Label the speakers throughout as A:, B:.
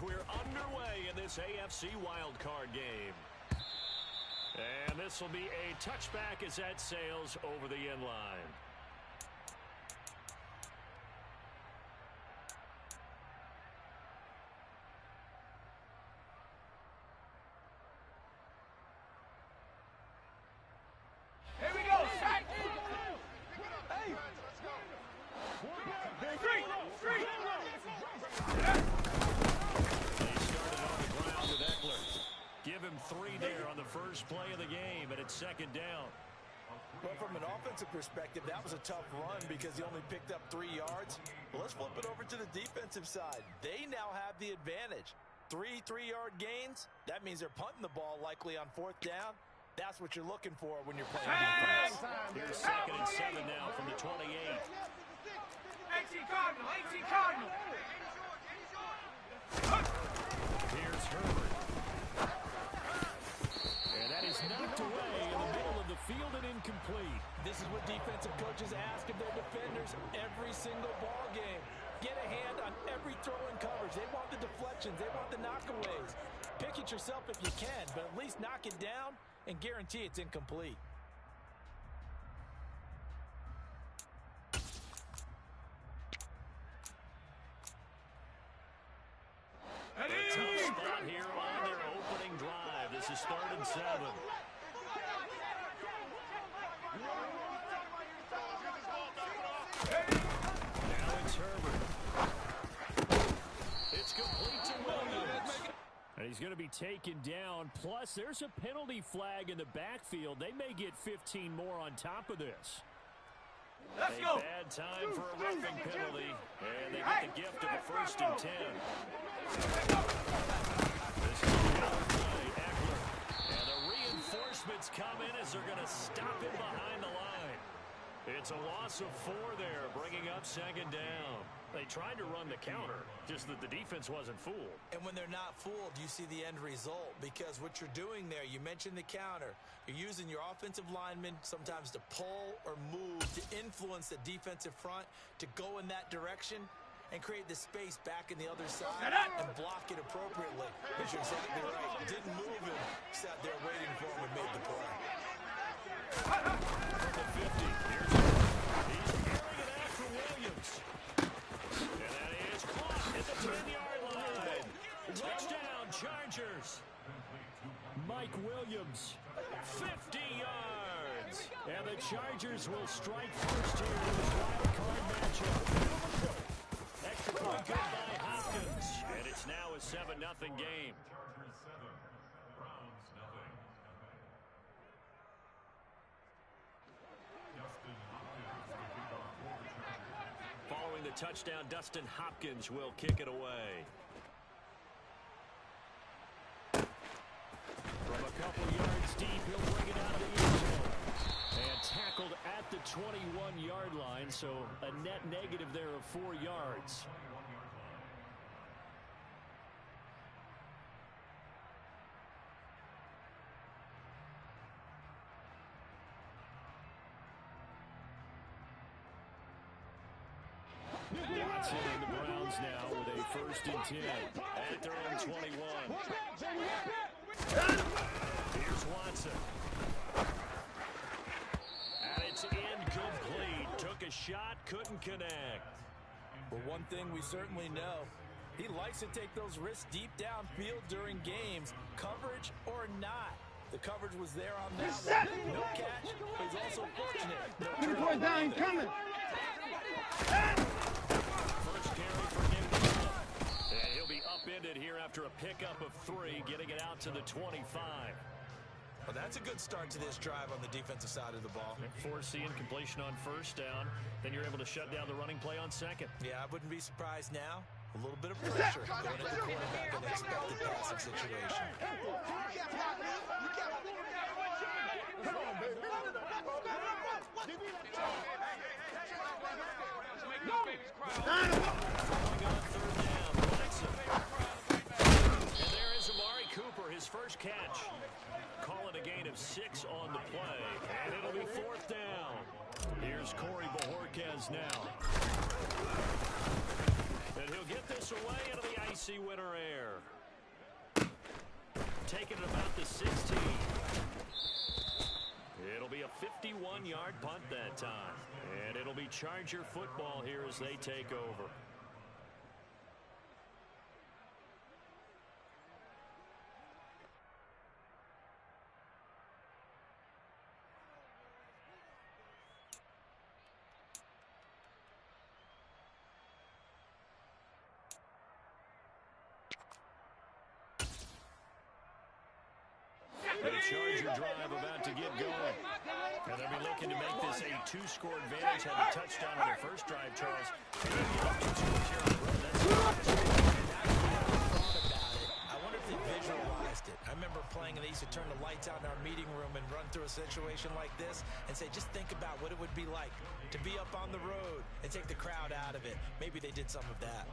A: fans, we're underway in this AFC wildcard game. And this will be a touchback as that sails over the end line.
B: Here we go, strike! Hey! Three!
A: They started on the ground with Eckler. Give him 3 there on the first play of the game, and it's second down.
C: Well, from an offensive perspective, that was a tough run because he only picked up 3 yards. Well, let's flip it over to the defensive side. They now have the advantage. 3 3-yard gains. That means they're punting the ball likely on 4th down. That's what you're looking for when you're playing defense.
A: Here's 2nd and 7 now from the 28.
B: 18 Cardinal!
A: Here's Herbert. And that is knocked away in the middle of the field and incomplete.
C: This is what defensive coaches ask of their defenders every single ball game. Get a hand on every throw in coverage. They want the deflections. They want the knockaways. Pick it yourself if you can, but at least knock it down and guarantee it's incomplete.
A: A tough spot here on their opening drive. This is 3rd and 7. Now it's Herbert. It's complete to Williams. And he's going to be taken down. Plus, there's a penalty flag in the backfield. They may get 15 more on top of this.
B: Let's
A: a
B: go.
A: bad time for a roughing penalty. And they get the gift of a 1st and 10. This is another play, Eckler. And the reinforcements come in as they're going to stop him behind the line. It's a loss of 4 there, bringing up 2nd down. They tried to run the counter, just that the defense wasn't fooled.
C: And when they're not fooled, you see the end result. Because what you're doing there, you mentioned the counter. You're using your offensive linemen sometimes to pull or move to influence the defensive front to go in that direction and create the space back in the other side and block it appropriately. But you're exactly right. Didn't move him, sat there waiting for him and made the play.
A: From the 50, here's he's carrying it out for Williams. And that is caught at the 10-yard line. Touchdown, Chargers. Mike Williams, 50 yards. And the Chargers will strike first here in this wild card matchup. Extra point good by Hopkins. And it's now a 7-0 game. Following the touchdown, Dustin Hopkins will kick it away. From a couple yards deep, he'll bring it out of the end zone. And tackled at the 21-yard line, so a net negative there of 4 yards. Watson and the Browns now with a 1st and 10 at their own 21. Here's Watson. And it's incomplete. Took a shot, couldn't connect.
C: Well, one thing we certainly know, he likes to take those risks deep downfield during games, coverage or not. The coverage was there on that one. No catch, but he's also fortunate. No turnover
B: down coming.
A: First carry for Newton. And he'll be upended here after a pickup of 3, getting it out to the 25.
C: Well, that's a good start to this drive on the defensive side of the ball.
A: Forcing completion on 1st down. Then you're able to shut down the running play on 2nd.
C: Yeah, I wouldn't be surprised now. A little bit of pressure going at the quarterback in an expected passing situation.
A: Going on 3rd down, Watson. And there is Amari Cooper, his first catch. Calling a gain of 6 on the play. And it'll be 4th down. Here's Corey Bojorquez now. And he'll get this this away into the icy winter air. Taking it about the 16. It'll be a 51-yard punt that time. And it'll be Charger football here as they take over. The Charger drive about to get going. And they'll be looking to make this a two-score advantage. Had a touchdown on their first drive, Charles.
C: I wonder if they visualized it. I remember playing and they used to turn the lights out in our meeting room and run through a situation like this and say, just think about what it would be like to be up on the road and take the crowd out of it. Maybe they did some of that.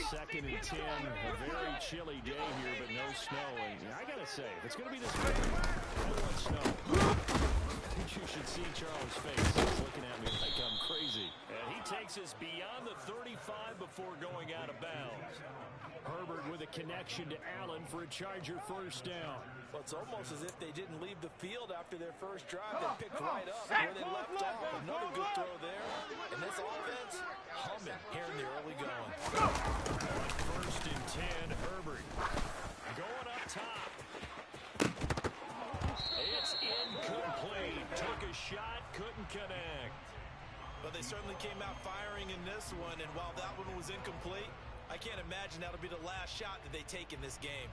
A: Second and 10, a very chilly day here, but no snow. And I got to say, if it's going to be this way, I don't want snow. I think you should see Charles' face. He's looking at me like I'm crazy. And he takes us beyond the 35 before going out of bounds. Herbert with a connection to Allen for a Charger first down.
C: Well, it's almost as if they didn't leave the field after their first drive. They picked right up where they left off. Another good throw there. And this offense, humming here in the early going.
A: First and 10, Herbert. Going up top. It's incomplete. Took a shot, couldn't connect.
C: But they certainly came out firing in this one. And while that one was incomplete, I can't imagine that'll be the last shot that they take in this game.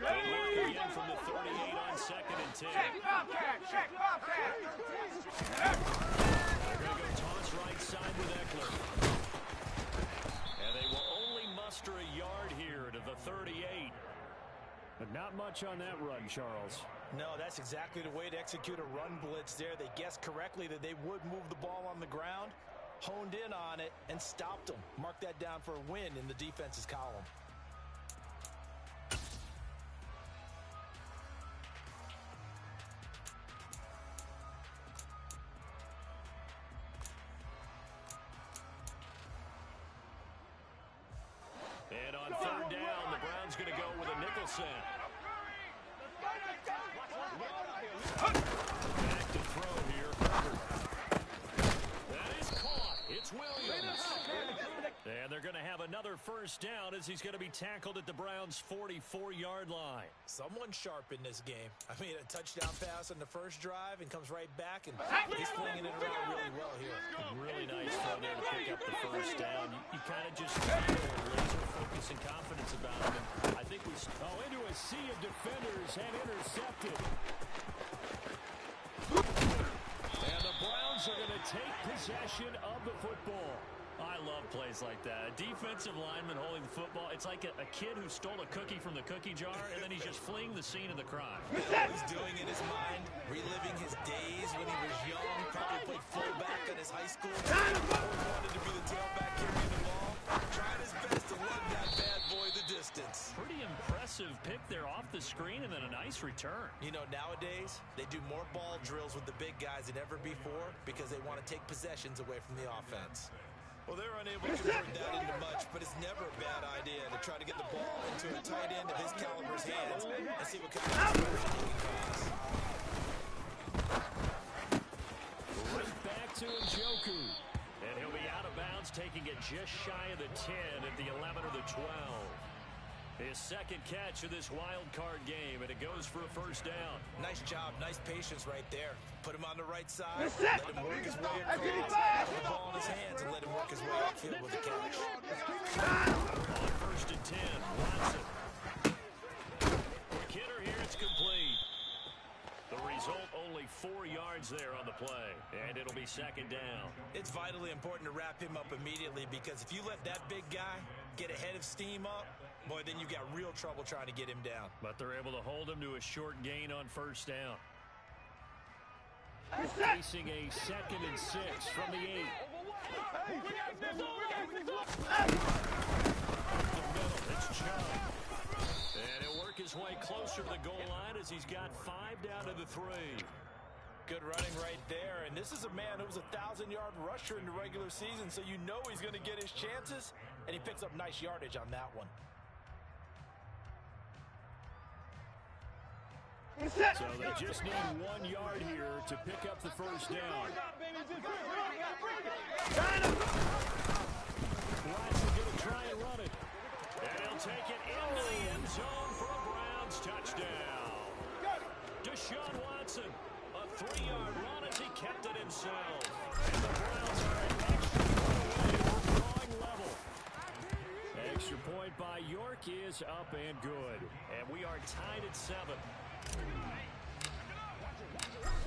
A: Again from the 38 on second and 10.
B: Check Bobcat.
A: They're going to go toss right side with Eckler. And they will only muster a yard here to the 38. But not much on that run, Charles.
C: No, that's exactly the way to execute a run blitz there. They guessed correctly that they would move the ball on the ground, honed in on it, and stopped them. Mark that down for a win in the defense's column.
A: And on third down, the Browns going to go with a nickel set. Back to throw here. That is caught. It's Williams. And they're going to have another first down as he's going to be tackled at the Browns' 44-yard line.
C: Someone sharp in this game. I mean, a touchdown pass on the first drive and comes right back, and he's flinging it around really well here.
A: Really nice throw there to pick up the first down. You kind of just feel laser focus and confidence about him. And I think we into a sea of defenders and intercepted. And the Browns are going to take possession of the football. I love plays like that. A defensive lineman holding the football. It's like a kid who stole a cookie from the cookie jar, and then he's just fleeing the scene of the crime.
C: He's doing in his mind, reliving his days when he was young, probably played fullback on his high school team, wanted to be the tailback carrying the ball, trying his best to lug that bad boy the distance.
A: Pretty impressive pick there off the screen, and then a nice return.
C: You know, nowadays, they do more ball drills with the big guys than ever before because they want to take possessions away from the offense. Well, they're unable to convert that into much, but it's never a bad idea to try to get the ball into a tight end of his caliber's hands and see what kind of explosion he can cause.
A: Right back to Njoku. And he'll be out of bounds, taking it just shy of the 10 at the 11 or the 12. His second catch of this wild card game, and it goes for a first down.
C: Nice job, nice patience right there. Put him on the right side, let him work his way across, put the ball in his hands, and let him work his way upfield with a catch.
A: On first and 10, Watson. Quick hitter here, it's complete. The result, only 4 yards there on the play, and it'll be second down.
C: It's vitally important to wrap him up immediately because if you let that big guy get ahead of steam up, boy, then you've got real trouble trying to get him down.
A: But they're able to hold him to a short gain on first down. Facing a 2nd and 6 from the 8. It's Chubb. And he'll work his way closer to the goal line as he's got 5 down to the 3.
C: Good running right there. And this is a man who was a 1,000-yard rusher in the regular season, so you know he's going to get his chances. And he picks up nice yardage on that one.
A: So they just need 1 yard here to pick up the first down. Watson going to try and run it. And he'll take it into the end zone for a Browns touchdown. Deshaun Watson, a 3-yard run as he kept it himself. And the Browns are an extra point away from drawing level. Extra point by York is up and good. And we are tied at 7.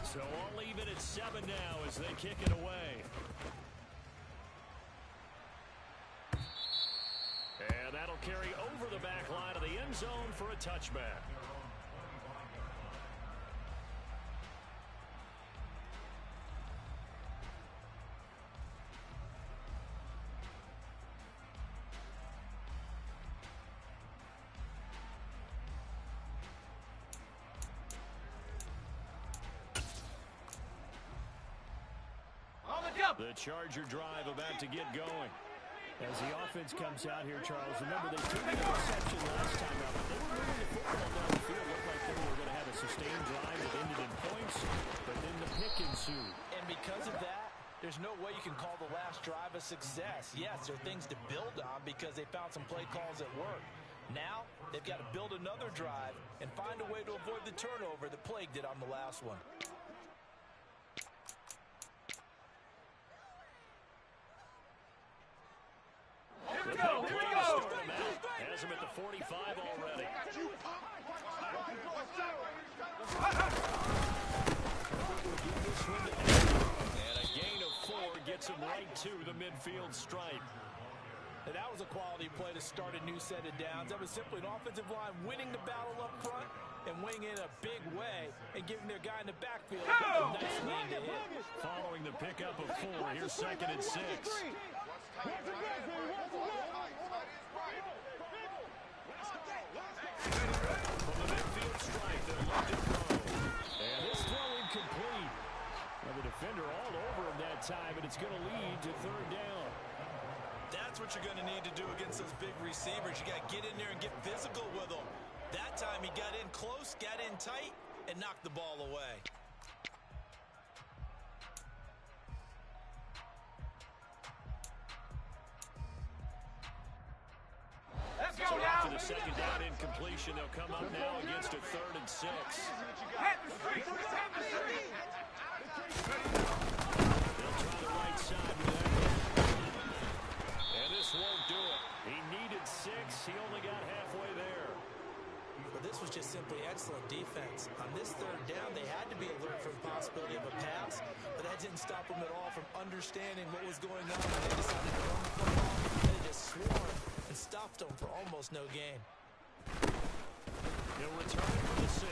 A: So all even at 7 now as they kick it away. And that'll carry over the back line of the end zone for a touchback. The Charger drive about to get going. As the offense comes out here, Charles, remember they took an interception last time out, but they were moving the football down the field. Looked like they were going to have a sustained drive that ended in points, but then the pick ensued.
C: And because of that, there's no way you can call the last drive a success. Yes, there are things to build on because they found some play calls that work. Now, they've got to build another drive and find a way to avoid the turnover that plagued it on the last one.
A: Has him at the 45 already. And a gain of 4 gets him right to the midfield stripe.
C: And that was a quality play to start a new set of downs. That was simply an offensive line winning the battle up front and winning in a big way and giving their guy in the backfield a nice lane to hit.
A: Following the pickup of 4, here's 2nd and 6. From the midfield stripe, they'll look to throw. And this throw incomplete. Well, the defender all over him that time, and it's going to lead to 3rd down.
C: That's what you're going to need to do against those big receivers. You got to get in there and get physical with them. That time he got in close, got in tight, and knocked the ball away.
B: Let's
A: So
B: go now.
A: after the 2nd down incompletion, they'll come up now against a 3rd and 6.
B: Hit the street. Hit the street.
A: They'll try the right side with that one. And this won't do it. He needed 6. He only got halfway there.
C: But this was just simply excellent defense. On this 3rd down, they had to be alert for the possibility of a pass, but that didn't stop them at all from understanding what was going on. They decided to run the football. They just swarmed and stopped them for almost no gain.
A: He'll return it for the 6.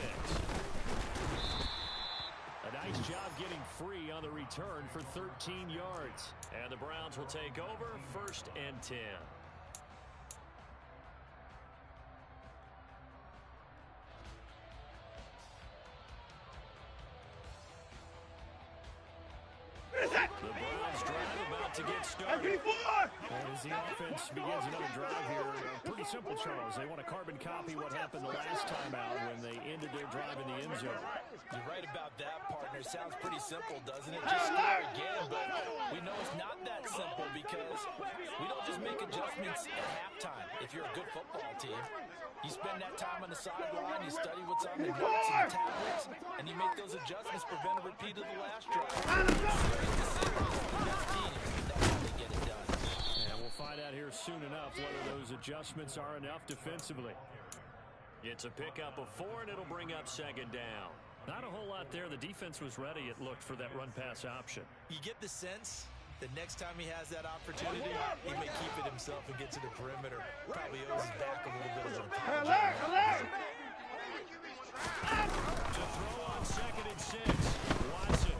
A: A nice job getting free on the return for 13 yards. And the Browns will take over 1st and 10. The Browns drive about to get started. As the offense begins another drive here, pretty simple, Charles. They want to carbon copy what happened the last time out when they ended their drive in the end zone.
C: You're right about that, partner. Sounds pretty simple, doesn't it? Just score again, but we know it's not that simple because we don't just make adjustments at halftime. If you're a good football team, you spend that time on the sideline, you study what's on the notes and the tablets, and you make those adjustments, prevent a repeat of the last drive.
A: And we'll find out here soon enough whether those adjustments are enough defensively. It's a pickup of 4, and it'll bring up 2nd down. Not a whole lot there. The defense was ready, it looked, for that run-pass option.
C: You get the sense that next time he has that opportunity, he may keep it himself and get to the perimeter. Probably owes his back a little bit of an apology.
A: To throw on 2nd and 6, Watson.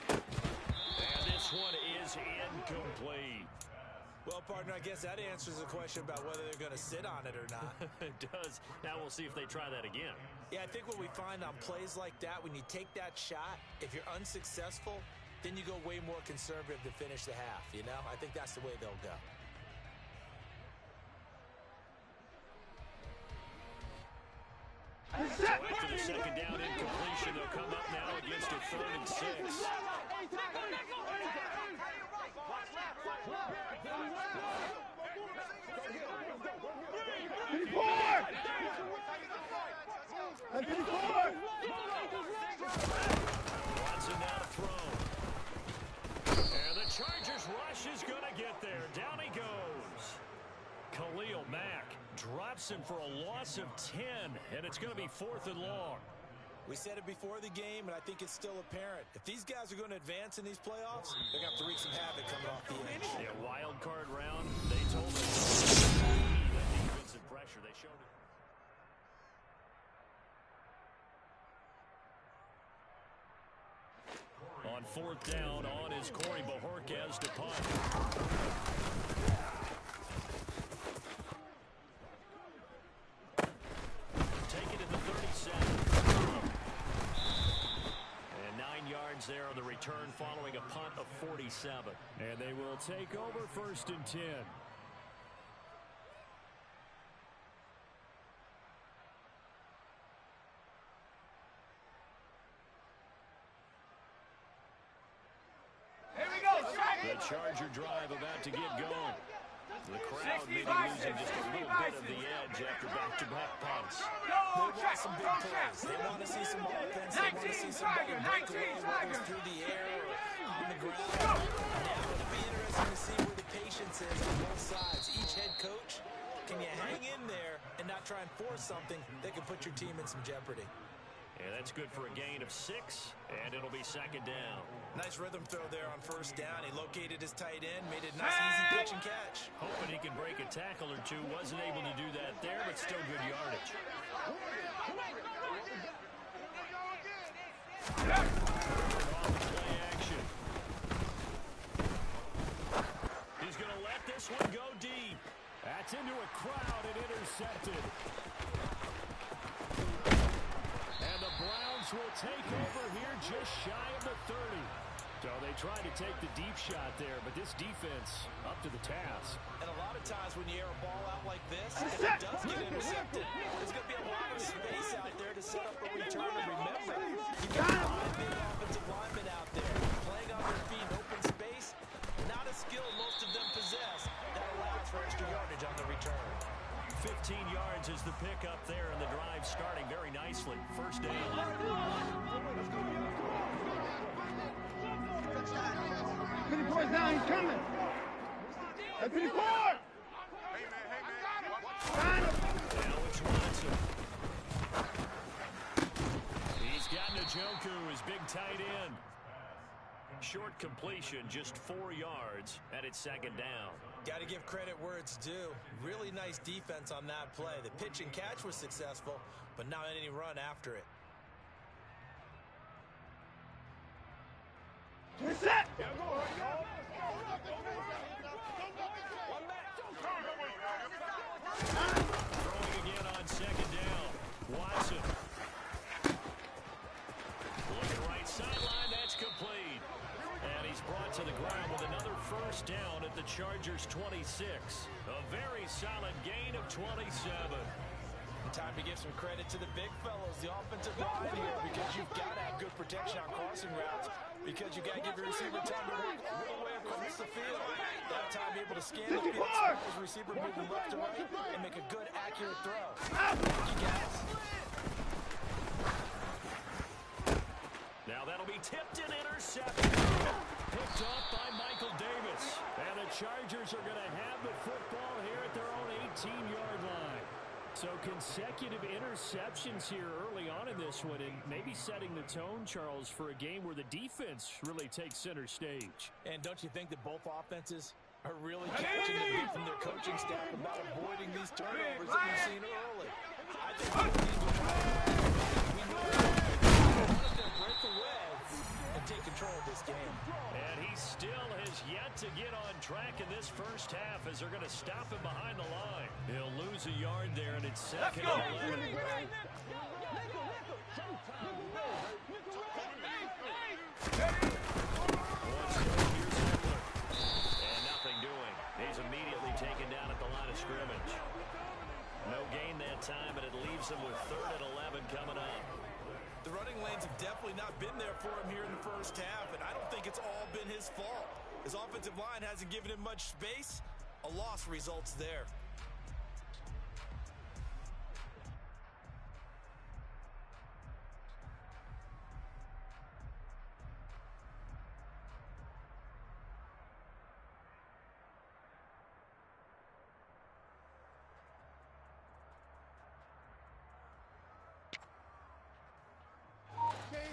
A: And this one
C: Well, partner, I guess that answers the question about whether they're going to sit on it or not.
A: It does. Now we'll see if they try that again.
C: Yeah, I think what we find on plays like that, when you take that shot, if you're unsuccessful, then you go way more conservative to finish the half, you know? I think that's the way they'll go.
A: So after the second down incompletion, they'll come up now against a 3rd and 6. Watson now to throw. And the Chargers rush is going to get there. Down he goes. Khalil Mack drops him for a loss of 10, and it's going to be 4th and long.
C: We said it before the game, and I think it's still apparent. If these guys are going to advance in these playoffs, they're going to have to wreak some havoc coming off the edge.
A: Yeah, wild card round, they told us that defensive pressure. They showed it. On 4th down, on is Corey Bajorquez to punt. Take it at the 37. And 9 yards there on the return following a punt of 47. And they will take over 1st and 10. The Charger drive about to get going. The crowd maybe losing just a little bit of the edge after back-to-back punts.
C: They want some big plays. They want to see some offense. They want to see somebody break away, whether it's through the air or on the ground. Now it'll be interesting to see where the patience is on both sides. Each head coach, can you hang in there and not try and force something that can put your team in some jeopardy?
A: And that's good for a gain of 6, and it'll be 2nd down.
C: Nice rhythm throw there on 1st down. He located his tight end, made it a nice, easy catch and catch.
A: Hoping he can break a tackle or two. Wasn't able to do that there, but still good yardage. Off the play action. He's going to let this one go deep. That's into a crowd and intercepted. And the Browns will take over here just shy of the 30. So they tried to take the deep shot there, but this defense up to the task.
C: And a lot of times when you air a ball out like this, if it does get intercepted, there's going to be a lot of space out there to set up a return. And remember, you've got 5 big offensive linemen out there playing on their feet in open space. Not a skill most of them possess that allows for extra yardage on the return.
A: 15 yards is the pickup there, and the drive starting very nicely. 1st down.
D: Pretty boy's down, he's coming. Hey, pretty boy!
A: Now it's Watson. He's got Njoku, his big tight end. Short completion, just 4 yards, and it's 2nd down.
C: Got to give credit where it's due. Really nice defense on that play. The pitch and catch was successful, but not any run after it.
D: Set!
A: Throwing again on 2nd down. Watson. Looking right sideline, that's complete. And he's brought to the ground with another 1st down at the Chargers' 26. A very solid gain of 27.
C: Time to give some credit to the big fellows, the offensive line here, because you've got to have good protection on crossing routes, because you've got to give your receiver time to work all the way across the field. That time able to scan the field, spot his receiver moving left to right, and make a good, accurate throw. Thank you, guys.
A: Now that'll be tipped and intercepted. Picked up by Michael Davis. And the Chargers are going to have the football here at their own 18-yard line. So consecutive interceptions here early on in this one, and maybe setting the tone, Charles, for a game where the defense really takes center stage.
C: And don't you think that both offenses are really catching the beat from their coaching staff about avoiding these turnovers that we've seen early? I think both teams are trying to we know one of them break away and take control control of this game.
A: And he still has yet to get on track in this first half as they're going to stop him behind the line. He'll lose a yard there, and it's second and 11. And nothing doing. He's immediately taken down at the line of scrimmage. No gain that time, but it leaves him with 3rd and 11 coming up.
C: The running lanes have definitely not been there for him here in the first half, and I don't think it's all been his fault. His offensive line hasn't given him much space. A loss results there.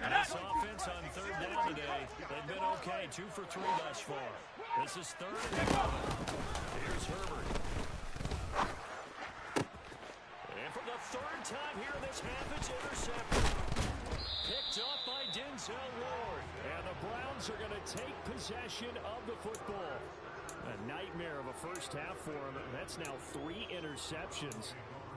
A: This offense on 3rd down today, they've been okay, 2 for 3 thus far. This is 3rd and 11. Here's Herbert. And for the 3rd time here in this half, it's intercepted. Picked up by Denzel Ward. And the Browns are going to take possession of the football. A nightmare of a first half for him. That's now 3 interceptions.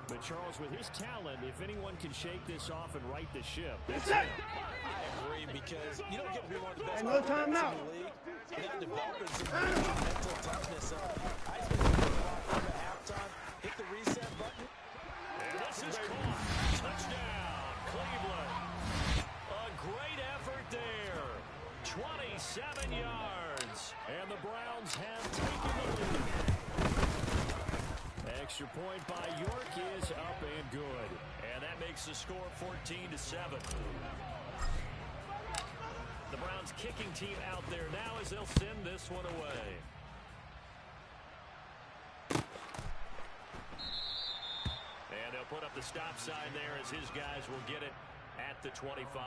A: But, Charles, with his talent, if anyone can shake this off and right the ship, that's him.
C: I agree, because you don't get to be one of the best
D: no time out.
C: in the league without developing some mental toughness. I think he's off at halftime, hit the reset button.
A: And this is caught. Touchdown, Cleveland. A great effort there. 27 yards. And the Browns have taken the lead. Extra point by York is up and good. And that makes the score 14-7. The Browns kicking team out there now as they'll send this one away. And they'll put up the stop sign there as his guys will get it at the 25.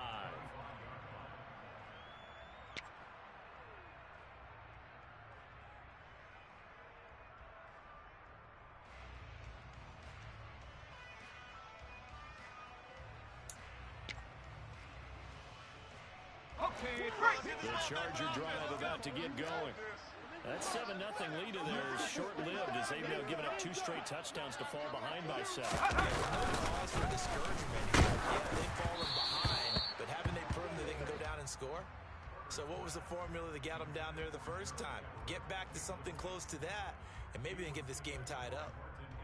A: The Charger drive about to get going. That 7-0 lead of theirs short-lived as they've now given up 2 straight touchdowns to fall behind by 7.
C: No cause for discouragement. Yeah, they've fallen behind, but haven't they proven that they can go down and score? So what was the formula that got them down there the first time? Get back to something close to that, and maybe they can get this game tied up.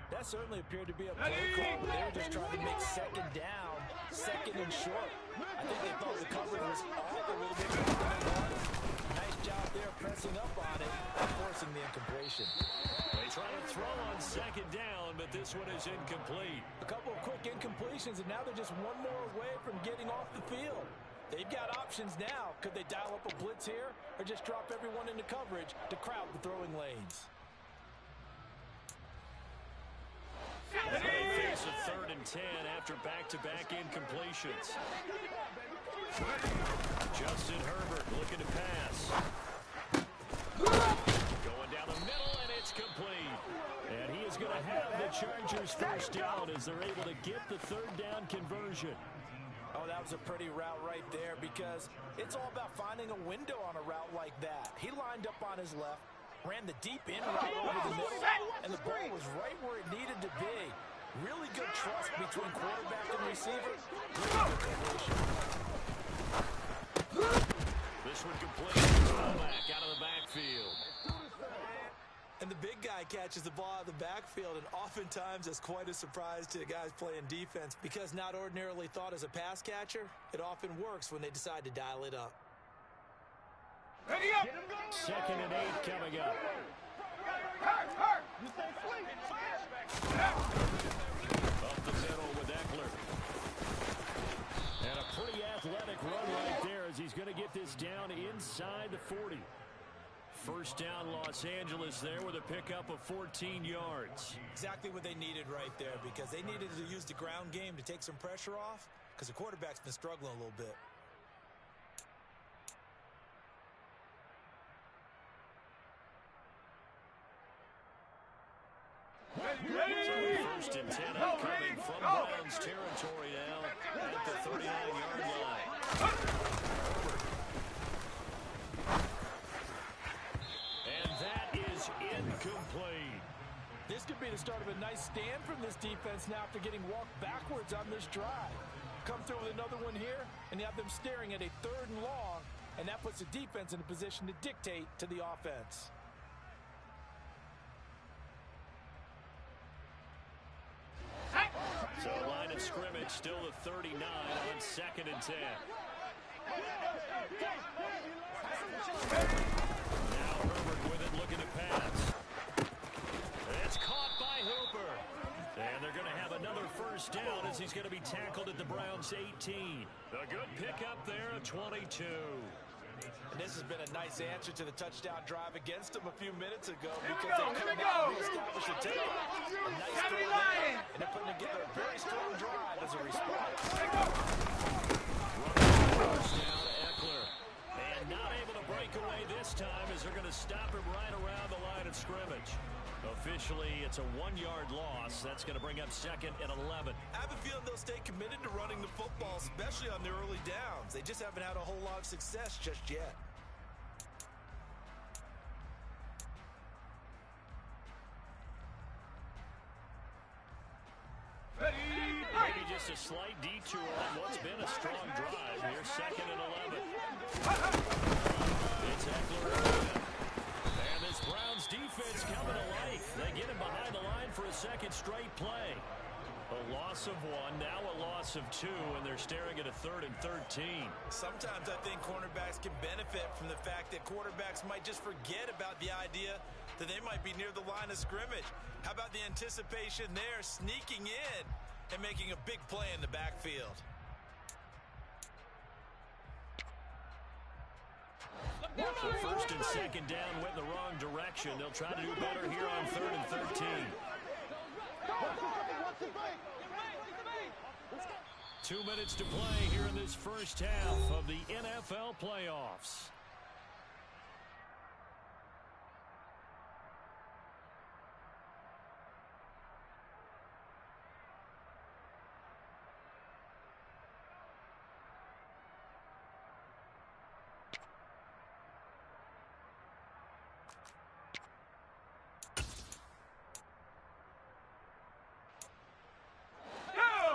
C: That certainly appeared to be a play call, but they were just trying to make 2nd down, 2nd and short. I think they thought the coverage was off a little bit. Nice job there pressing up on it and forcing the incompletion.
A: They try to throw on 2nd down, but this one is incomplete.
C: A couple of quick incompletions, and now they're just one more away from getting off the field. They've got options now. Could they dial up a blitz here or just drop everyone into coverage to crowd the throwing lanes?
A: They face a 3rd and 10 after back-to-back incompletions. Justin Herbert looking to pass. Going down the middle, and it's complete. And he is going to have the Chargers first down as they're able to get the 3rd down conversion.
C: Oh, that was a pretty route right there because it's all about finding a window on a route like that. He lined up on his left, ran the deep in route over the middle, and the ball was right where it needed to be. Really good trust between quarterback and receiver.
A: This one complete. Back out of the backfield.
C: And the big guy catches the ball out of the backfield, and oftentimes it's quite a surprise to the guys playing defense because not ordinarily thought as a pass catcher, it often works when they decide to dial it up.
A: 2nd and 8 coming up. Up the middle with Eckler. And a pretty athletic run right there as he's going to get this down inside the 40. First down, Los Angeles there with a pickup of 14 yards.
C: Exactly what they needed right there because they needed to use the ground game to take some pressure off because the quarterback's been struggling a little bit.
A: First and 10 coming from Browns territory now at the 39-yard line.
C: could be the start of a nice stand from this defense now after getting walked backwards on this drive. Come through with another one here, and you have them staring at a 3rd and long, and that puts the defense in a position to dictate to the offense.
A: So line of scrimmage still the 39 on 2nd and 10. Now Herbert with it, looking to pass. It's caught by Hooper. And they're going to have another first down as he's going to be tackled at the Browns' 18. A good pickup there at 22.
C: And this has been a nice answer to the touchdown drive against them a few minutes ago because they couldn't reestablish a tempo. A nice throw there, and they're putting together a very strong drive as a response.
A: First down to Eckler. And not able to break away this time as they're going to stop him right around the line of scrimmage. Officially, it's a 1-yard loss. That's going to bring up 2nd and 11.
C: I have a feeling they'll stay committed to running the football, especially on the early downs. They just haven't had a whole lot of success just yet.
A: Maybe just a slight detour on what's been a strong drive here. 2nd and 11. It's Eckler again. And this Browns defense coming to life. They get him behind the line for a 2nd straight play. A loss of 1, now a loss of 2, and they're staring at a 3rd and 13.
C: Sometimes I think cornerbacks can benefit from the fact that quarterbacks might just forget about the idea that they might be near the line of scrimmage. How about the anticipation there, sneaking in and making a big play in the backfield?
A: So 1st and 2nd down went in the wrong direction. They'll try to do better here on 3rd and 13. 2 minutes to play here in this first half of the NFL playoffs.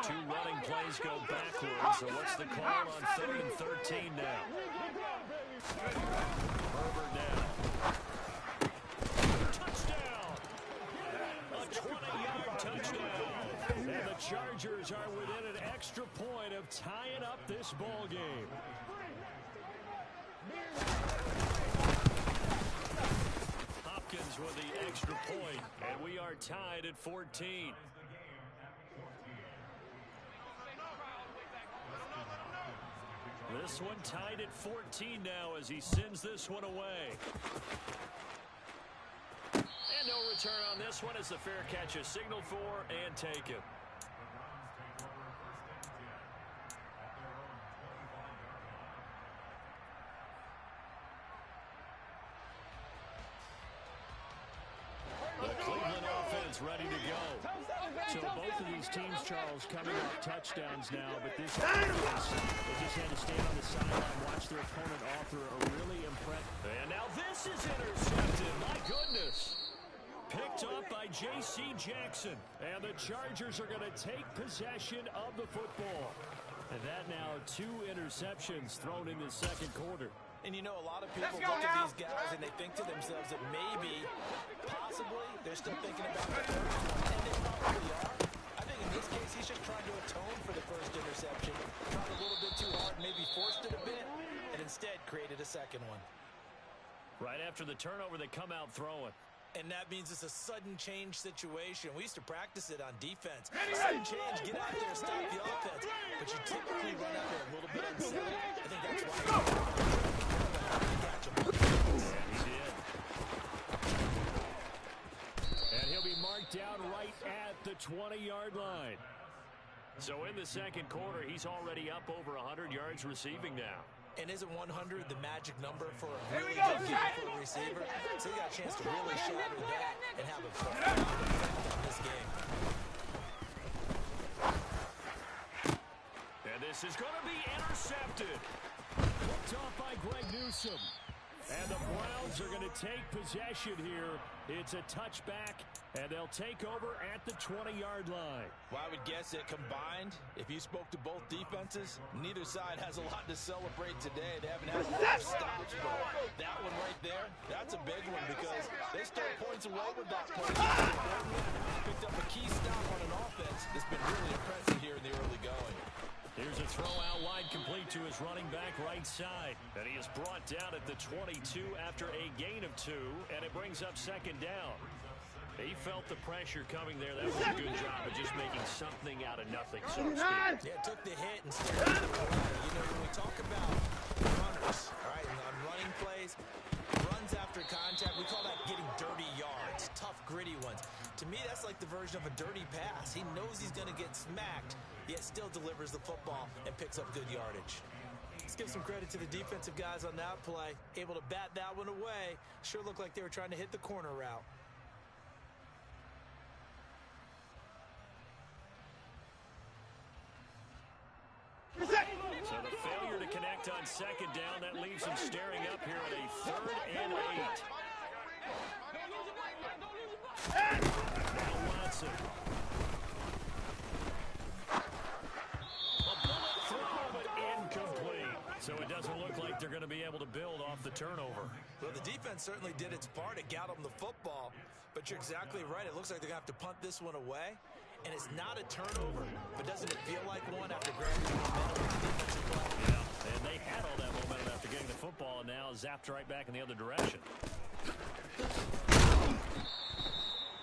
A: Two running plays go backwards, so what's the call on 3rd and 13 now? Herbert now. Touchdown! A 20-yard touchdown. And the Chargers are within an extra point of tying up this ball game. Hopkins with the extra point, and we are tied at 14. This one tied at 14 now as he sends this one away. And no return on this one as the fair catch is signaled for and taken. The Cleveland offense ready to go. So both of these teams, Charles, coming off touchdowns now, but this offense, they just had to stand on the sideline, watch their opponent author a really impressive. And now this is intercepted. My goodness. Picked up by J.C. Jackson. And the Chargers are going to take possession of the football. And that now 2 interceptions thrown in the 2nd quarter.
C: And you know, a lot of people look at these guys and they think to themselves that maybe, possibly, they're still thinking about the third one, and they probably are. I think in this case, he's just trying to atone for the first interception. Tried a little bit too hard, maybe forced it a bit, and instead created a 2nd one.
A: Right after the turnover, they come out throwing.
C: And that means it's a sudden change situation. We used to practice it on defense. Sudden change, get out there, stop the offense. But you typically run out there a little bit unsettled. I think that's why
A: he did. And he'll be marked down right at the 20-yard line. So in the 2nd quarter, he's already up over 100 yards receiving now.
C: And isn't 100 the magic number for a really good game for a receiver? So he got a chance to really shatter that and have a profound effect on this game.
A: And this is going to be intercepted. Picked off by Greg Newsome. And the Browns are going to take possession here. It's a touchback, and they'll take over at the 20-yard line.
C: Well, I would guess that combined, if you spoke to both defenses, neither side has a lot to celebrate today. They haven't had a lot of stops, but that one right there, that's a big one because they stole points away with that play. Picked up a key stop on an offense that's been really impressive here in the early going.
A: Here's a throw out wide complete to his running back right side. And he is brought down at the 22 after a gain of 2, and it brings up second down. He felt the pressure coming there. That was a good job of just making something out of nothing, so to speak.
C: Yeah, took the hit and stayed out of the way. You know, when we talk about runners, all right, and on running plays, runs after contact, we call that getting dirty yards, tough, gritty ones. To me, that's like the version of a dirty pass. He knows he's going to get smacked, yet still delivers the football and picks up good yardage. Let's give some credit to the defensive guys on that play. Able to bat that one away. Sure looked like they were trying to hit the corner route.
A: So the failure to connect on second down, that leaves him staring up here at a 3rd and 8. Now Watson. A bullet throw, but incomplete. So it doesn't look like they're going to be able to build off the turnover.
C: Well, the defense certainly did its part to get them the football, but you're exactly right. It looks like they're going to have to punt this one away, and it's not a turnover, but doesn't it feel like one after grabbing the momentum of the defensive play?
A: Yeah, and they had all that momentum after getting the football, and now zapped right back in the other direction.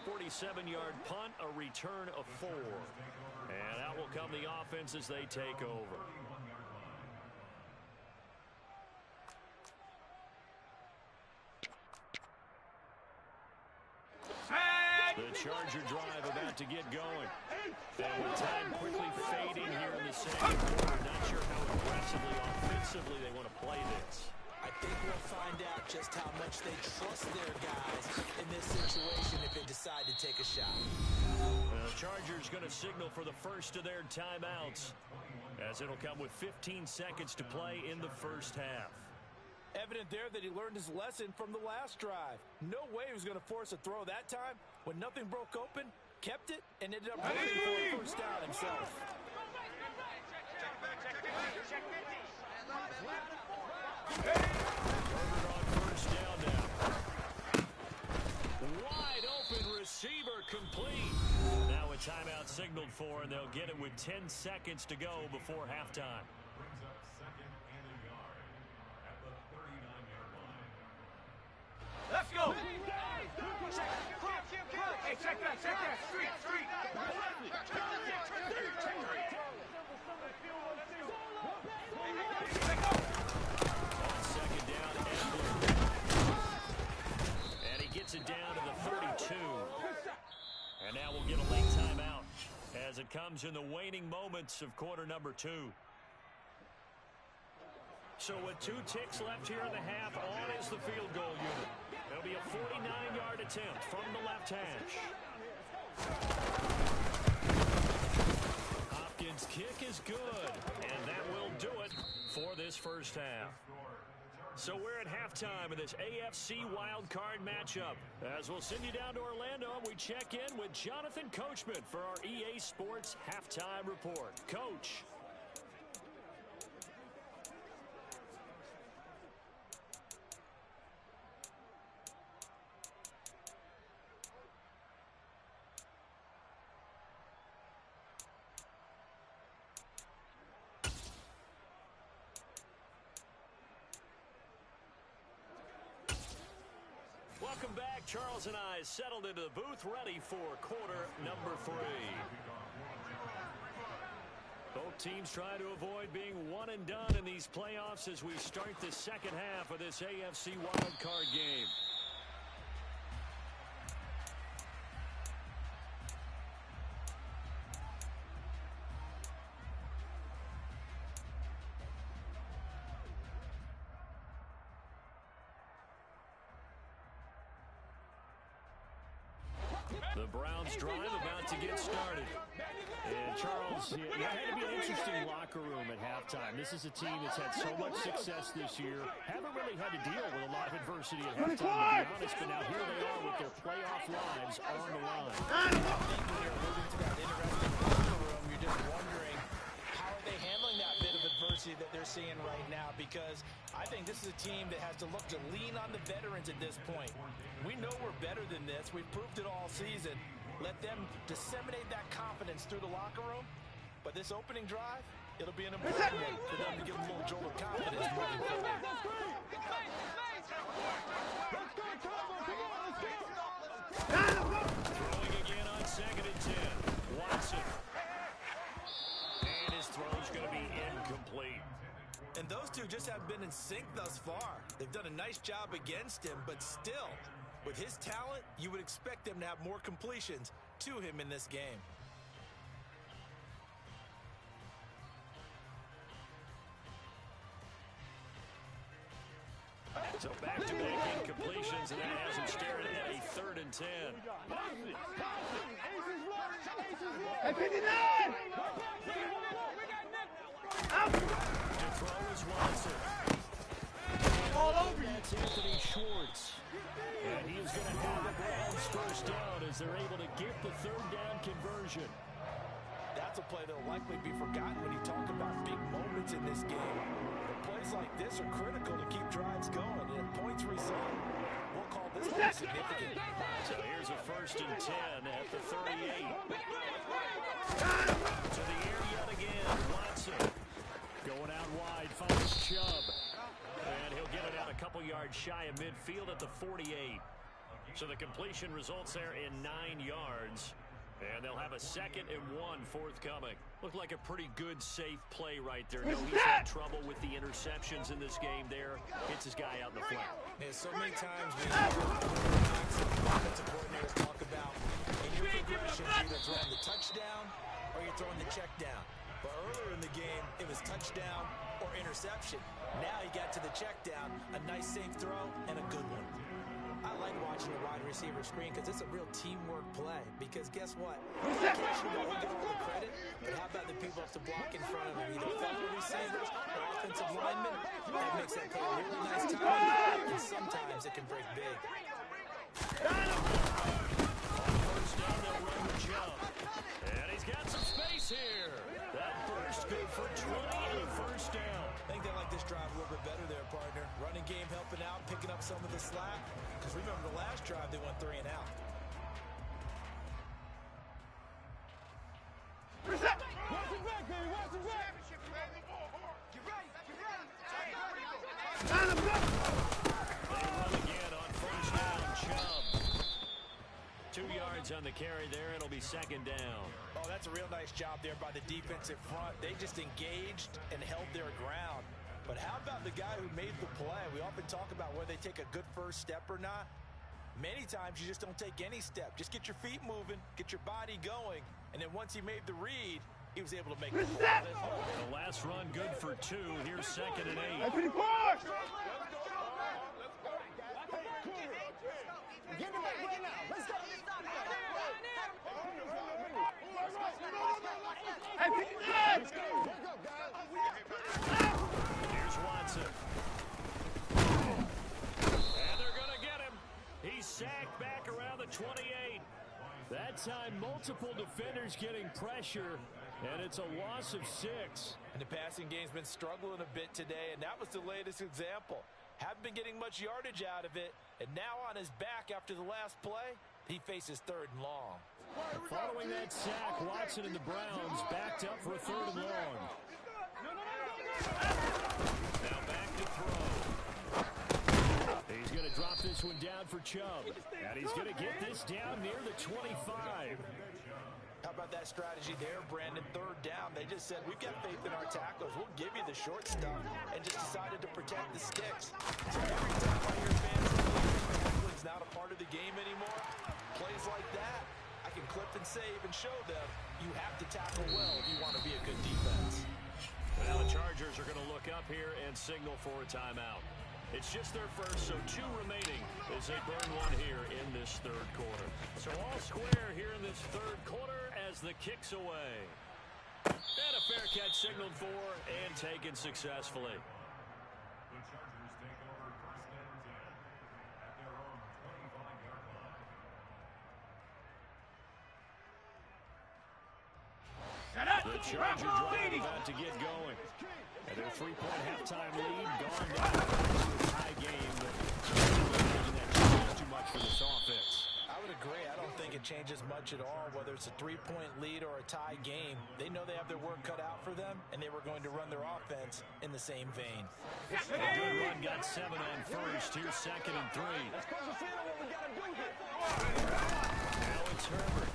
A: 47-yard punt, a return of 4. And out will come the offense as they take over. The Charger drive about to get going. And with time quickly fading here in the second quarter, not sure how aggressively, offensively they want to play this.
C: I think we'll find out just how much they trust their guys in this situation if they decide to take a shot.
A: The Chargers going to signal for the first of their timeouts, as it'll come with 15 seconds to play in the first half.
C: Evident there that he learned his lesson from the last drive. No way he was going to force a throw that time. When nothing broke open, kept it, and ended up running for a first down himself.
A: Herbert on first down now. Wide open receiver complete. Now a timeout signaled for, and they'll get it with 10 seconds to go before halftime.
B: Let's go. Hey, check that. Street.
A: On second down, Edler. And he gets it down to the 32. And now we'll get a late timeout as it comes in the waning moments of quarter number 2. So with 2 ticks left here in the half, on is the field goal unit. It'll be a 49-yard attempt from the left hash. Hopkins' kick is good, and that will do it for this first half. So we're at halftime of this AFC wildcard matchup. As we'll send you down to Orlando, we check in with Jonathan Coachman for our EA Sports Halftime Report. Coach. Welcome back. Charles and I settled into the booth, ready for quarter number 3. Both teams try to avoid being one and done in these playoffs as we start the second half of this AFC wildcard game. The Browns drive about to get started. And Charles, it had to be an interesting locker room at halftime. This is a team that's had so much success this year. Haven't really had to deal with a lot of adversity at halftime, to be honest, but now here they are with their playoff lives on the line.
C: When you're moving to that interesting locker room, you're just wondering how are they handling that bit of adversity that they're seeing right now, because I think this is a team that has to look to lean on the veterans at this point. We know we're better than this. We've proved it all season. Let them disseminate that confidence through the locker room. But this opening drive, it'll be an important one for them to give them a little jolt of confidence moving forward.
A: Throwing again on 2nd and 10. Watson. And his throw's going to be incomplete.
C: And those two just haven't been in sync thus far. They've done a nice job against him, but still, with his talent, you would expect them to have more completions to him in this game.
A: So back to making completions, and that has him staring at a 3rd and 10.
D: Hey, 59!
A: To throw is Watson.
D: All over you.
A: That's Anthony Schwartz. And he is going to have the Browns first down as they're able to get the 3rd down conversion.
C: That's a play that will likely be forgotten when you talk about big moments in this game. But plays like this are critical to keep drives going. And at points result, we'll call this play significant.
A: So here's a 1st and 10 at the 38. To the air yet again. Watson going out wide, finds Chubb. And he'll get it out a couple yards shy of midfield at the 48. So the completion results there in 9 yards. And they'll have a 2nd and 1 forthcoming. Looked like a pretty good, safe play right there. No, he's had trouble with the interceptions in this game there. Hits his guy out in the flat.
C: Yeah, so many times we hear offensive coordinators talk about in your progression, you're either throwing the touchdown or you're throwing the check down. But earlier in the game, it was touchdown or interception. Now he got to the check down, a nice safe throw, and a good one. I like watching the wide receiver screen because it's a real teamwork play. Because guess what? Occasionally he'll get all the credit, but how about the people up to block in front of him? Either fellow receivers or offensive linemen. That makes that play a really nice time, and sometimes it can break big.
A: On first down, they'll run the jump. And he's got some space here. That burst good for 20 and a first down.
C: I think they like this drive a little bit better there, partner. Running game helping out, picking up some of the slack. Because remember, the last drive, they went 3 and out.
D: Watch it back, baby. Watch it back.
A: They run again on first down. Chubb. 2 yards on the carry there. It'll be 2nd down.
C: Oh, that's a real nice job there by the defensive front. They just engaged and held their ground. But how about the guy who made the play? We often talk about whether they take a good first step or not. Many times you just don't take any step. Just get your feet moving, get your body going, and then once he made the read, he was able to make the play.
A: The last run good for 2. Here's 2nd and 8.
D: Hey, 54! Get the back right now. Let's go. Hey, 59!
A: Here's Watson. And they're going to get him. He's sacked back around the 28. That time, multiple defenders getting pressure, and it's a loss of 6.
C: And the passing game's been struggling a bit today, and that was the latest example. Haven't been getting much yardage out of it, and now on his back after the last play, he faces 3rd and long.
A: Following that sack, Watson and the Browns backed up for a 3rd and long. Now back to throw. He's going to drop this one down for Chubb. And he's going to get this down near the 25.
C: How about that strategy there, Brandon? 3rd down. They just said, we've got faith in our tackles. We'll give you the short stuff, and just decided to protect the sticks. So every time I hear fans say tackling's not a part of the game anymore, plays like that, I can clip and save and show them you have to tackle well if you want to be a good defense.
A: Now the Chargers are going to look up here and signal for a timeout. It's just their first, so 2 remaining as they burn one here in this 3rd quarter. So all square here in this 3rd quarter as the kick's away. And a fair catch signaled for and taken successfully. The Charger drive about to get going. And their three-point halftime lead gone down to a tie game. But that changes too much for this offense.
C: I would agree. I don't think it changes much at all, whether it's a three-point lead or a tie game. They know they have their work cut out for them, and they were going to run their offense in the same vein.
A: A good run, got 7 on first. Here's second and 3. Now it's Herbert.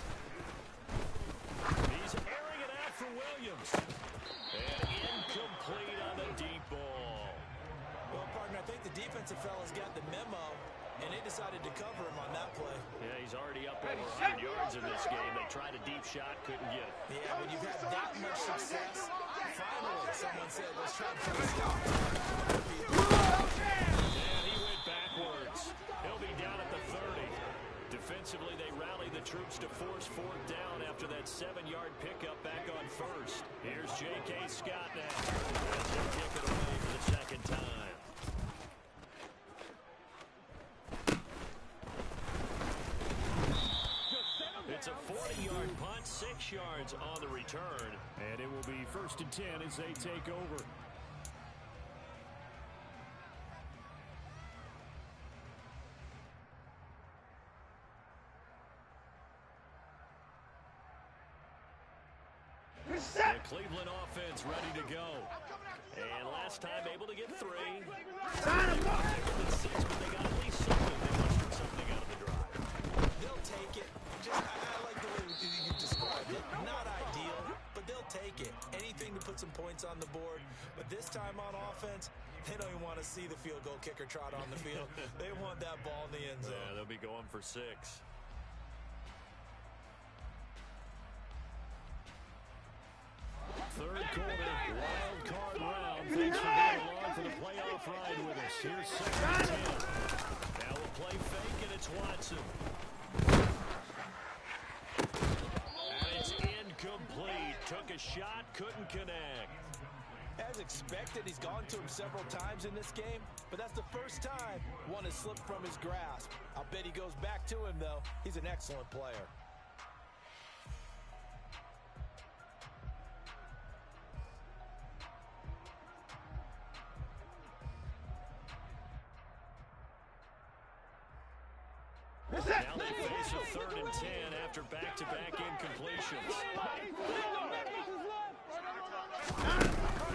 A: He's airing it out for Williams. And incomplete on the deep ball.
C: Well, partner, I think the defensive fellas got the memo, and they decided to cover him on that play.
A: Yeah, he's already up over 100 yards in this game. They tried a deep shot, couldn't get it.
C: Yeah, when you've had that much success, finally someone said, let's try to finish it off.
A: And he went backwards. He'll be down at the 30. Defensively, they rallied the troops to force 4th down after that 7-yard pickup back on first. Here's J.K. Scott now. As they kick it away for the second time. It's a 40-yard punt, 6 yards on the return. And it will be 1st and 10 as they take over. The Cleveland offense ready to go. And last time able to get 3. Bigger than 6, but they got at least something. They mustered something out of the drive.
C: They'll take it. I like the way you described it. Not ideal, but they'll take it. Anything to put some points on the board. But this time on offense, they don't even want to see the field goal kicker trot on the field. They want that ball in the end zone.
A: Yeah, they'll be going for 6. Third quarter, wild card round. Thanks for being along for the playoff ride with us. Here's 2nd and 10. Now we'll play fake, and it's Watson. And it's incomplete. Took a shot, couldn't connect.
C: As expected, he's gone to him several times in this game, but that's the first time one has slipped from his grasp. I'll bet he goes back to him, though. He's an excellent player.
A: Now they face a 3rd and 10 after back-to-back incompletions.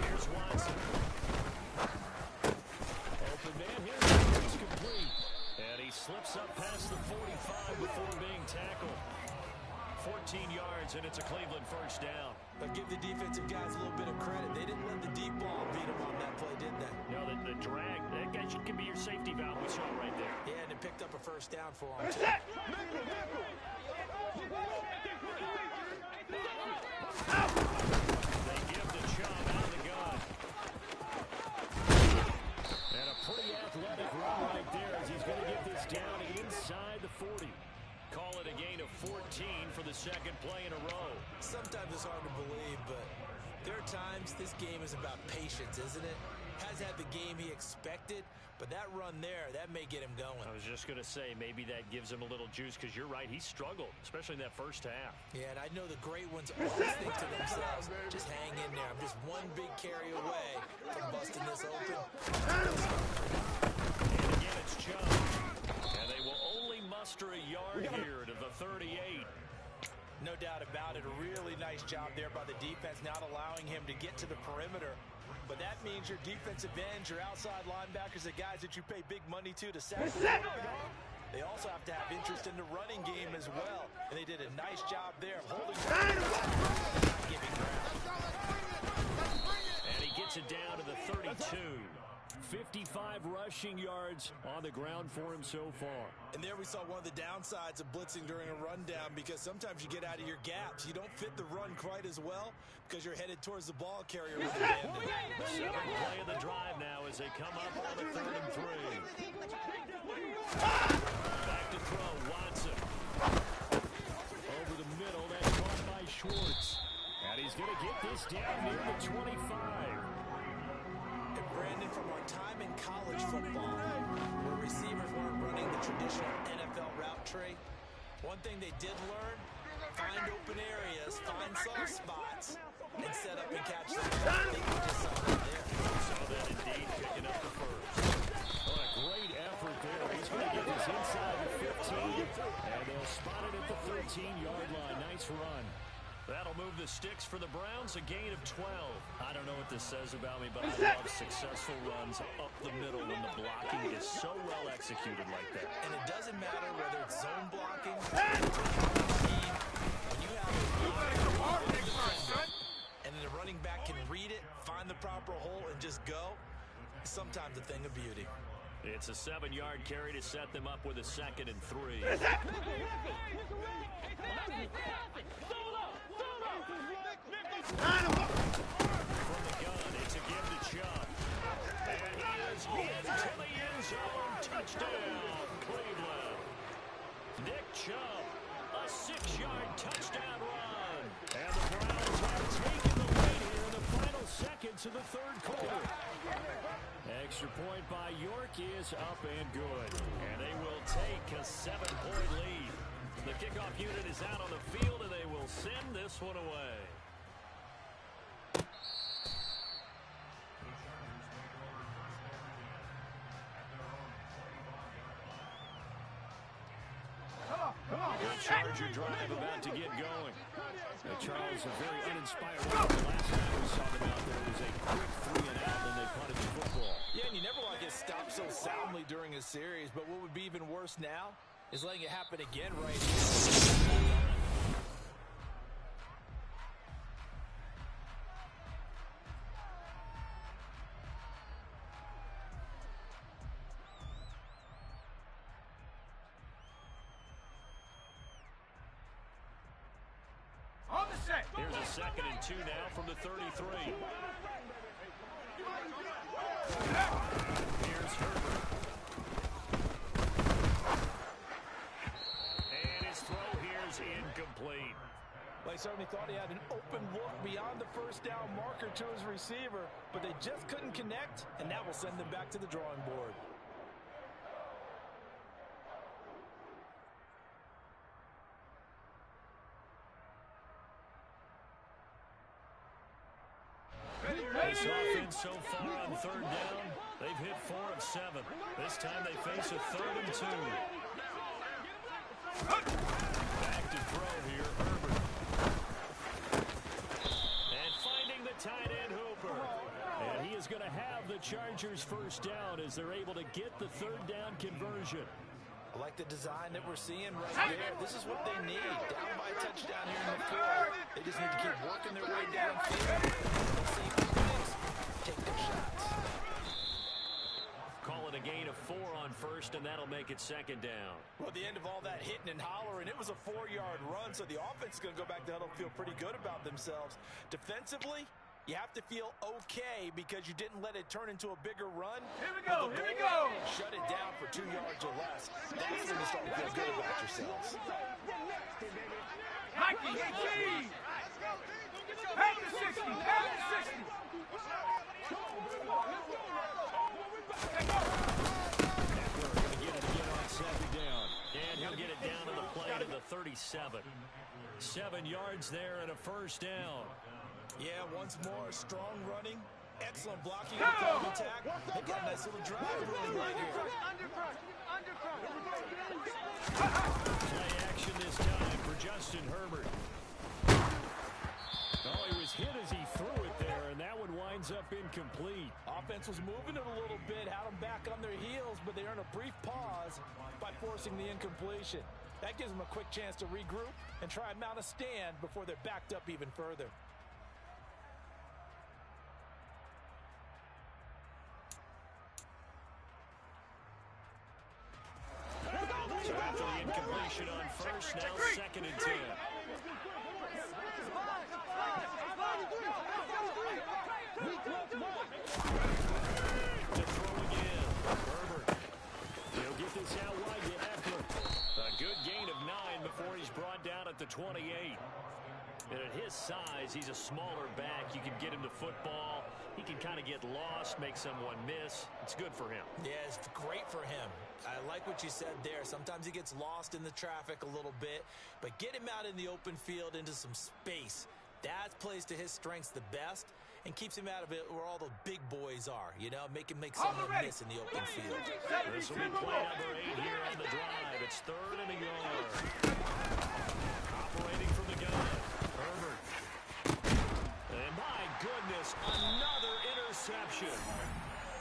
A: Here's Watson. Open man here. It's complete. And he slips up past the 45 before being tackled. 14 yards, and it's a Cleveland 1st down.
C: But give the defensive guys a little bit of credit. They didn't let the deep ball beat them on that play, did they?
A: No, the drag, that guy could be your safety valve we saw right there.
C: Yeah, and it picked up a 1st down for him, too.
A: They give the Chubb out of the gun. And a pretty athletic run right there as he's going to get this down inside the 40. Call it a gain of 14 for the 2nd play in a row.
C: Sometimes it's hard to believe, but there are times this game is about patience, isn't it? Has had the game he expected, but that run there, that may get him going.
A: I was just going to say, maybe that gives him a little juice, because you're right, he struggled, especially in that 1st half.
C: Yeah, and I know the great ones always think to themselves, just hang in there. I'm just one big carry away from busting this open.
A: And again, it's Chubb. And they will only muster a yard here to the 38.
C: No doubt about it. A really nice job there by the defense, not allowing him to get to the perimeter. But that means your defensive ends, your outside linebackers, the guys that you pay big money to sack the quarterback, they also have to have interest in the running game as well. And they did a nice job there of holding not giving ground.
A: And he gets it down to the 32. 55 rushing yards on the ground for him so far.
C: And there we saw one of the downsides of blitzing during a rundown, because sometimes you get out of your gaps. You don't fit the run quite as well because you're headed towards the ball carrier with the bandit.
A: 7th play of the drive now as they come up on the 3rd and 3. Back to throw, Watson. Over the middle, that's caught by Schwartz. And he's going to get this down near the 25.
C: And Brandon, from our time in college football, where receivers weren't running the traditional NFL route tree, one thing they did learn, find open areas, find soft spots, and set up and catch the ball. I think we just saw that there.
A: Saw that indeed, picking up the first. What a great effort there. He's going to get this inside the 15, and they'll spot it at the 13-yard line. Nice run. That'll move the sticks for the Browns, a gain of 12. I don't know what this says about me, but I love successful runs up the middle when the blocking is so well executed like that.
C: And it doesn't matter whether it's zone blocking or team. When you have a defender and then the running back can read it, find the proper hole, and just go, it's sometimes a thing of beauty.
A: It's a 7-yard carry to set them up with a 2nd and 3. From the gun, it's again to Chubb. And he is into the end zone. Touchdown, Cleveland. Nick Chubb, a 6-yard touchdown run. And the Browns have taken the lead here in the final seconds of the third quarter. Extra point by York is up and good. And they will take a 7-point lead. The kickoff unit is out on the field, and they will send this one away. Good Charger drive about to get going. Charles, a very uninspired run. The last time we saw them out there was a quick 3-and-out, and they punted the football.
C: Yeah, and you never want to get stopped so soundly during a series, but what would be even worse now is letting it happen again right here.
A: Here's a 2nd and 2 now from the 33. Here's Herbert. And his throw here's incomplete.
C: They certainly thought he had an open look beyond the first down marker to his receiver, but they just couldn't connect, and that will send them back to the drawing board.
A: This offense so far on 3rd down, they've hit 4 of 7. This time they face a 3rd and 2. Back to throw here, Herbert. And finding the tight end, Hooper. And he is going to have the Chargers first down as they're able to get the 3rd down conversion.
C: I like the design that we're seeing right there. This is what they need. Down by a touchdown here in the 4th. They just need to keep working their way downfield. Take their shots.
A: Call it a gain of 4 on 1st, and that'll make it 2nd down.
C: Well, at the end of all that hitting and hollering, it was a 4-yard run, so the offense is going to go back to huddle, feel pretty good about themselves. Defensively, you have to feel okay because you didn't let it turn into a bigger run.
B: Here we go, here we go.
C: Shut it down for 2 yards or less. That's when you start to feel good about yourselves.
B: Mikey, Mikey. Back to 60, back to 60.
A: We're going to get it again on 2nd down. And he'll get it down to the play to the 37. 7 yards there and a first down.
C: Yeah, once more, strong running, excellent blocking on the attack. They got a nice little drive going right here.
A: Play action this time for Justin Herbert. Oh, he was hit as he threw it there, and that one winds up incomplete.
C: Offense was moving it a little bit, had them back on their heels, but they earned a brief pause by forcing the incompletion. That gives them a quick chance to regroup and try and mount a stand before they're backed up even further.
A: So after the incompletion on 1st, now 2nd and 10. To throw again. Herbert. He'll get this out wide to Eckler. A good gain of 9 before he's brought down at the 28. And at his size, he's a smaller back. You can get him to football. He can kind of get lost, make someone miss. It's good for him.
C: Yeah, it's great for him. I like what you said there. Sometimes he gets lost in the traffic a little bit, but get him out in the open field into some space. That plays to his strengths the best and keeps him out of it where all the big boys are, you know, make him make someone miss in the open field.
A: This will be play number 8 here on the drive. It's 3rd and a yard. Operating from the gun, Herbert. And my goodness, another interception.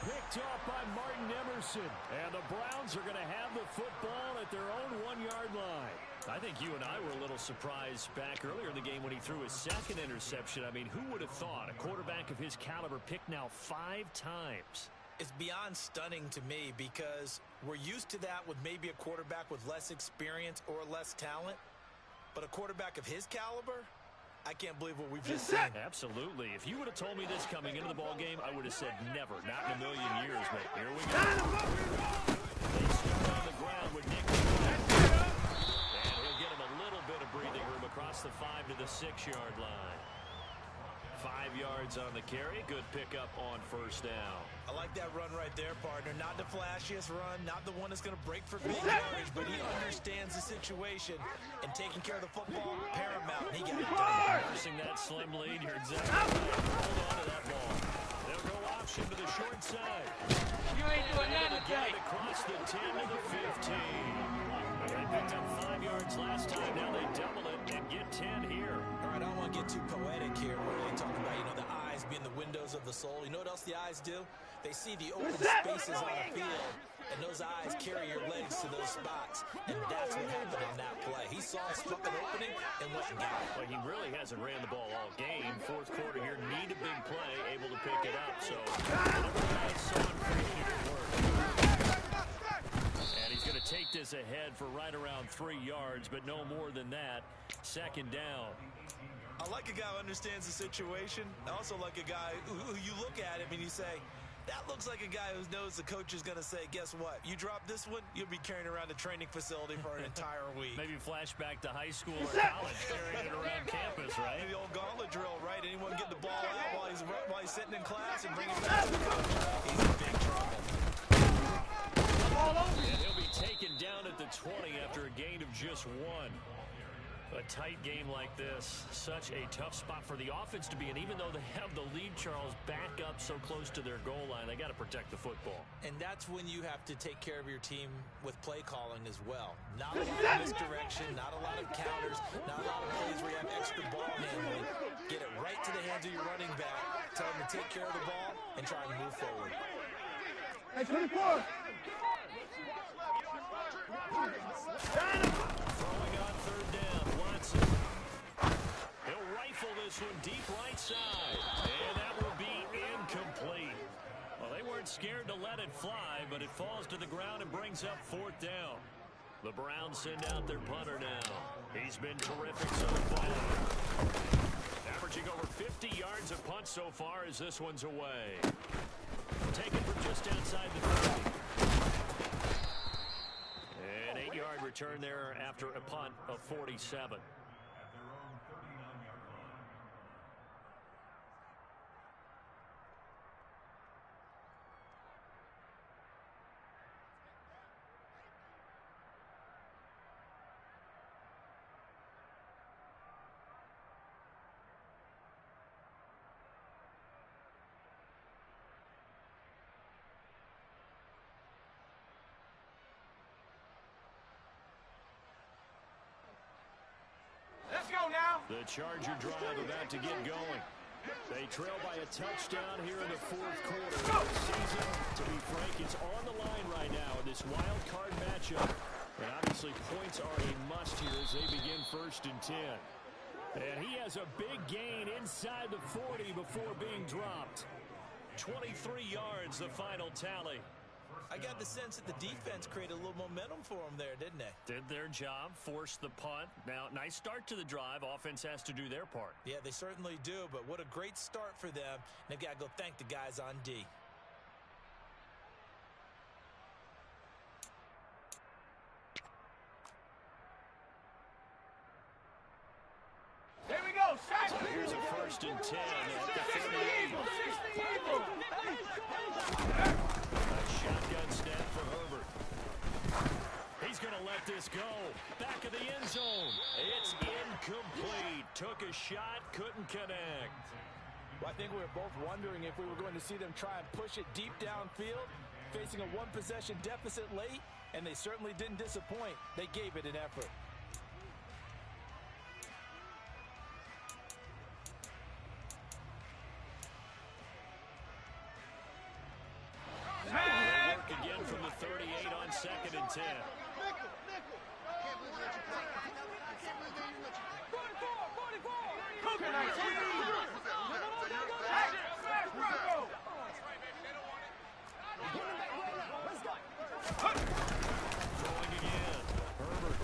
A: Picked off by Martin Emerson. And the Browns are going to have the football at their own 1-yard line. I think you and I were a little surprised back earlier in the game when he threw his second interception. I mean, who would have thought a quarterback of his caliber picked now 5 times?
C: It's beyond stunning to me because we're used to that with maybe a quarterback with less experience or less talent. But a quarterback of his caliber, I can't believe what we've just seen.
A: Absolutely. If you would have told me this coming into the ballgame, I would have said never, not in a million years. But here we go. They start on the ground with Nick. And he'll get him a little bit of breathing room across the 5 to the 6-yard line. 5 yards on the carry. Good pickup on first down.
C: I like that run right there, partner. Not the flashiest run, not the one that's going to break for big yardage, but he understands the situation, and taking care of the football, paramount. He got it done.
A: Nursing that slim lead, you're exactly right. Hold on to that ball. They'll go option to the short side.
B: You ain't doing nothing today.
A: Across the 10 to the 15. They picked up 5 yards last time. Now they double it and get 10 here.
C: All right, I don't want to get too poetic here where they talk about, you know, the eyes being the windows of the soul. You know what else the eyes do? They see the open spaces on the field, and those eyes carry your legs to those spots, and that's what happened on that play. He saw a spot opening and went and got it.
A: Well, he really hasn't ran the ball all game. Fourth quarter here, need a big play, able to pick it up. So, whatever guys saw him create, it worked. And he's going to take this ahead for right around 3 yards, but no more than that. Second down.
C: I like a guy who understands the situation. I also like a guy who you look at him and you say, that looks like a guy who knows the coach is going to say, guess what? You drop this one, you'll be carrying around the training facility for an entire week.
A: Maybe flashback to high school or college, carrying it around campus, right?
C: The old gauntlet drill, right? Anyone get the ball out while he's sitting in class and bring it back to the coach? He's in big trouble.
A: And he'll be taken down at the 20 after a gain of just 1. A tight game like this, such a tough spot for the offense to be in. Even though they have the lead, Charles, back up so close to their goal line, they got to protect the football.
C: And that's when you have to take care of your team with play calling as well. Not a lot of misdirection, not a lot of counters, not a lot of plays where you have extra ball handling. Get it right to the hands of your running back, tell them to take care of the ball, and try to move forward.
D: Hey, 24.
A: Throwing on third down, Watson. He'll rifle this one deep right side. And that will be incomplete. Well, they weren't scared to let it fly, but it falls to the ground and brings up fourth down. The Browns send out their punter now. He's been terrific so far. Averaging over 50 yards a punt so far as this one's away. Taken from just outside the 30. An 8-yard return there after a punt of 47.
B: Let's go now.
A: The Charger drive about to get going. They trail by a touchdown here in the fourth quarter. The season, to be frank, it's on the line right now in this wild card matchup. And obviously points are a must here as they begin 1st and 10. And he has a big gain inside the 40 before being dropped. 23 yards, the final tally.
C: I got the sense that the defense created a little momentum for them there, didn't they?
A: Did their job, forced the punt. Now, nice start to the drive. Offense has to do their part.
C: Yeah, they certainly do, but what a great start for them. They've got to go thank the guys on D.
B: Here we go.
A: So here's a 1st and 10 at the 38. Shotgun snap for Herbert. He's going to to let this go. Back of the end zone. It's incomplete. Took a shot, couldn't connect.
C: Well, I think we were both wondering if we were going to see them try and push it deep downfield, facing a one-possession deficit late, and they certainly didn't disappoint. They gave it an effort.
A: Work again from the 38 on 2nd and 10. Throwing again. Herbert.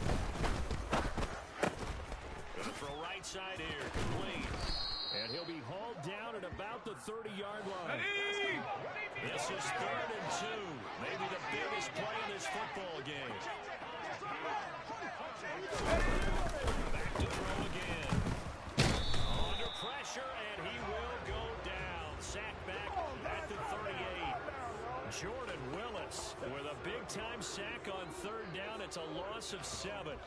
A: Gonna throw right side here. Complete. And he'll be hauled down at about the 30-yard line. This is 3rd and 2. Maybe the biggest play in this football game. Back to throw again. Under pressure, and he will go down. Sacked back at the 38. Jordan Willis with a big-time sack on 3rd down. It's a loss of 7.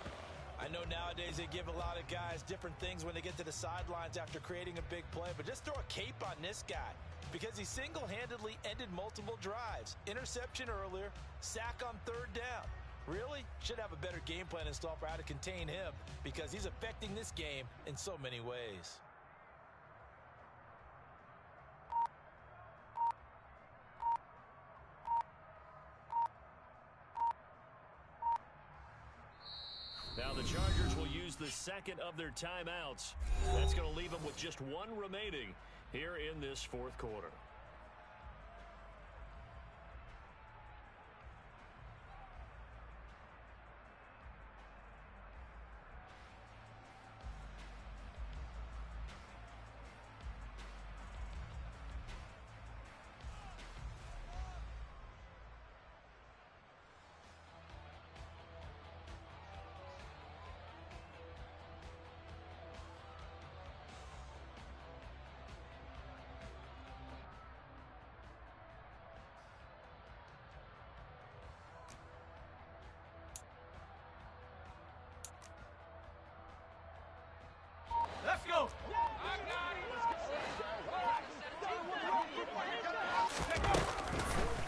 C: I know nowadays they give a lot of guys different things when they get to the sidelines after creating a big play, but just throw a cape on this guy because he single-handedly ended multiple drives. Interception earlier, sack on 3rd down. Really? Should have a better game plan installed for how to contain him because he's affecting this game in so many ways.
A: Now the Chargers will use the second of their timeouts. That's going to leave them with just one remaining here in this 4th quarter.
B: Let's go.
A: Fourth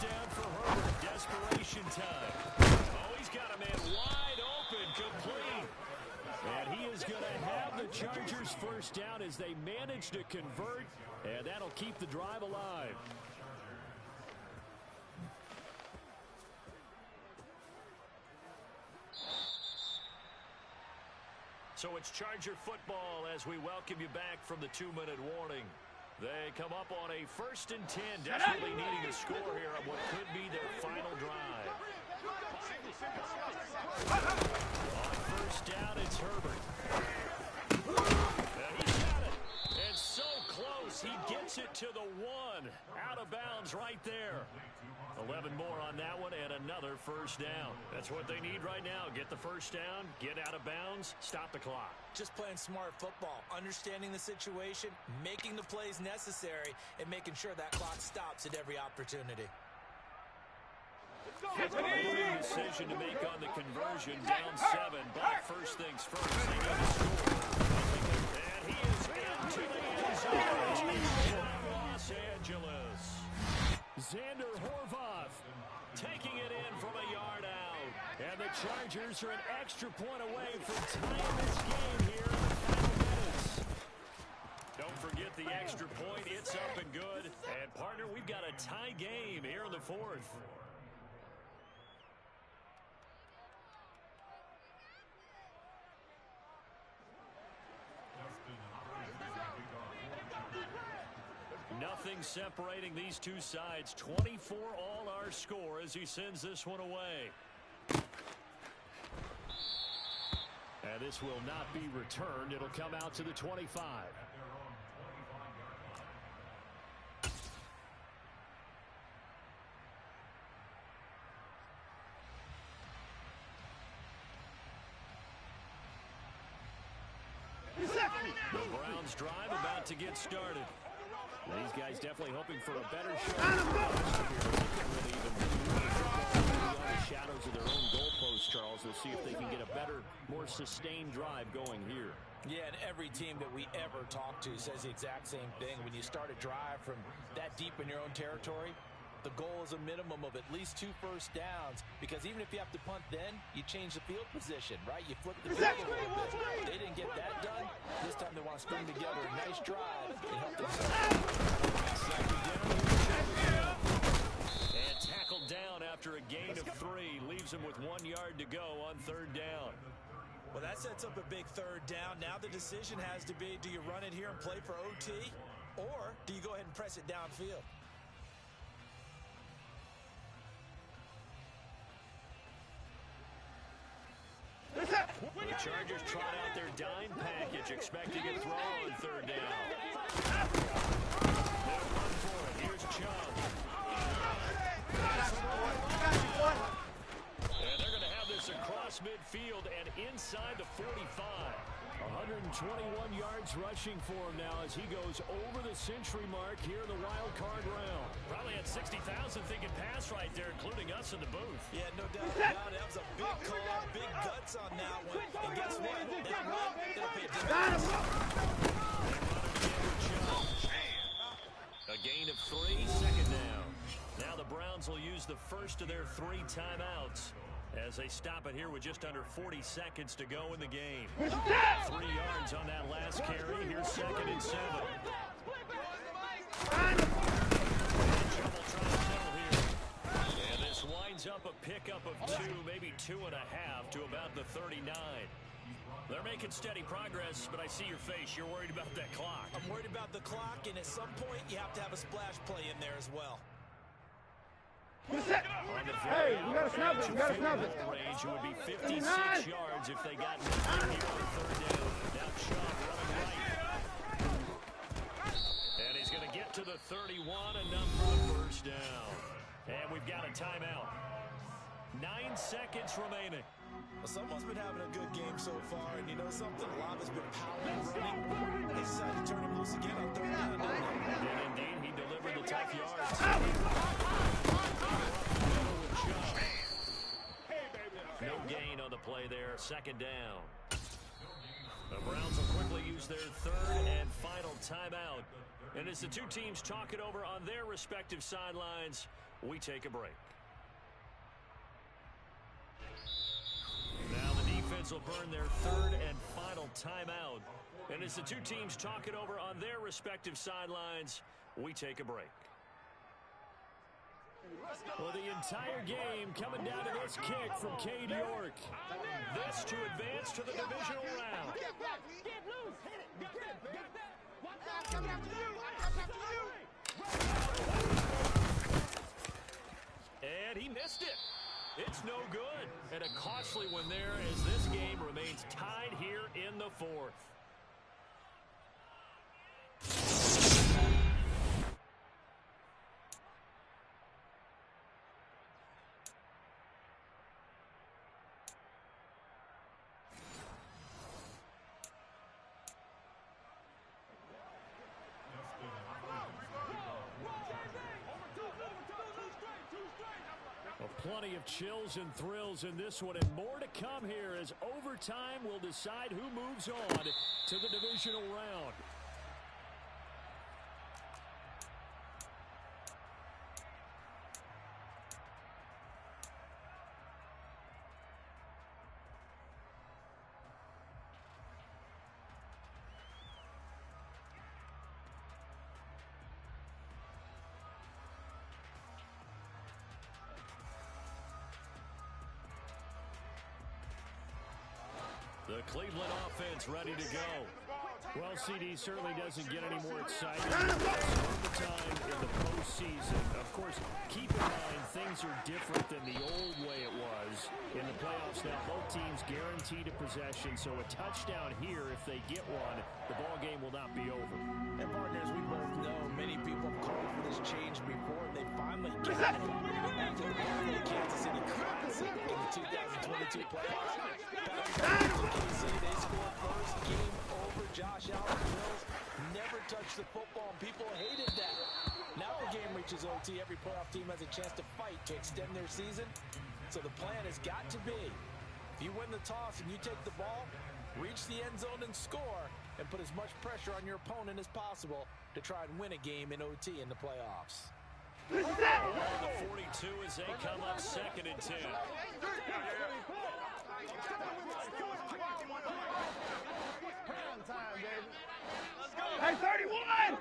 A: down for Herbert. Desperation time. Oh, he's got a man wide open, complete. And he is going to have the Chargers first down as they manage to convert, and that'll keep the drive alive. So it's Charger football as we welcome you back from the 2-minute warning. They come up on a 1st and 10, desperately needing a score here on what could be their final drive. On 1st down, it's Herbert. And he's got it. And so close, he gets it to the 1. Out of bounds right there. 11 more on that one and another 1st down. That's what they need right now. Get the 1st down, get out of bounds, stop the clock.
C: Just playing smart football, understanding the situation, making the plays necessary, and making sure that clock stops at every opportunity.
A: Moving decision to make on the conversion, down 7, but first things first, they need to score. And he is into the end zone. Los Angeles. Xander Horvath taking it in from a yard out. And the Chargers are an extra point away from tying this game here in the final minutes. Don't forget the extra point. It's up and good. And, partner, we've got a tie game here in the 4th. Nothing separating these two sides. 24 all our score as he sends this one away. And this will not be returned. It'll come out to the 25. The Browns drive about to get started. These guys definitely hoping for a better shot. They couldn't really even on the shadows of their own goalposts, Charles.
E: as they'll see if they can get a better, more sustained drive going here.
C: Yeah, and every team that we ever talk to says the exact same thing. When you start a drive from that deep in your own territory, the goal is a minimum of at least 2 first downs, because even if you have to punt then, you change the field position, right? You flip the field a little bit. They didn't get that done. This time they want to string together a nice drive and help themselves.
E: And tackled down after a gain of 3. Leaves him with 1 yard to go on 3rd down.
C: Well, that sets up a big 3rd down. Now the decision has to be, do you run it here and play for OT, or do you go ahead and press it downfield?
E: The Chargers trot out their dime package, expecting a throw on 3rd down. They'll run for it. Here's Chubb. And they're going to have this across midfield and inside the 45. 121 yards rushing for him now as he goes over the century mark here in the wild card round.
A: Probably had 60,000 thinking pass right there, including us in the booth.
C: Yeah, no doubt about it. That was a big call, big guts on that one. And guess what? That run, they'll pay attention.
E: A gain of 3, 2nd down. Now the Browns will use the first of their 3 timeouts as they stop it here with just under 40 seconds to go in the game. 3 yards on that last carry. Here's 2nd and 7. Trouble trying to settle here. And this winds up a pickup of 2, maybe 2.5 to about the 39. They're making steady progress, but I see your face. You're worried about that clock.
C: I'm worried about the clock, and at some point you have to have a splash play in there as well.
D: Hey, you gotta snap it, you gotta snap it.
E: Range, it would be 56 yards if they got nothing here on 3rd down. Now Chubb running right. And he's going to get to the 31, enough for the first down. And we've got a timeout. 9 seconds remaining.
C: Well, someone's been having a good game so far, and you know something? Lava's been pounding, running. They decided to turn him loose again on 3rd down.
E: And indeed, he delivered the tough yards. No gain on the play there. 2nd down. The Browns will quickly use their 3rd and final timeout. And as the 2 teams talk it over on their respective sidelines, we take a break. Now the defense will burn their 3rd and final timeout. And as the 2 teams talk it over on their respective sidelines, we take a break. Well, the entire game coming down to this kick from Cade York. This to advance to the divisional round. And he missed it. It's no good. And a costly one there as this game remains tied here in the 4th. Plenty of chills and thrills in this one, and more to come here as overtime will decide who moves on to the divisional round. The Cleveland offense ready to go. Well, CD certainly doesn't get any more exciting than overtime in the postseason. Of course, keep in mind things are different than the old way it was in the playoffs. Now, both teams guaranteed a possession, so a touchdown here, if they get one, the ball game will not be over.
C: And partners, we both know many people have called for this change before, and they finally got it after the battle of the Kansas City Classic in the 2022 playoffs. They scored first, game over. Josh Allen Bills never touched the football, and people hated that. Now the game reaches OT. Every playoff team has a chance to fight to extend their season. So the plan has got to be If you win the toss and you take the ball, reach the end zone and score, and put as much pressure on your opponent as possible to try and win a game in OT in the playoffs.
E: The 42 as they come up 2nd and 10.
D: Hey, 31!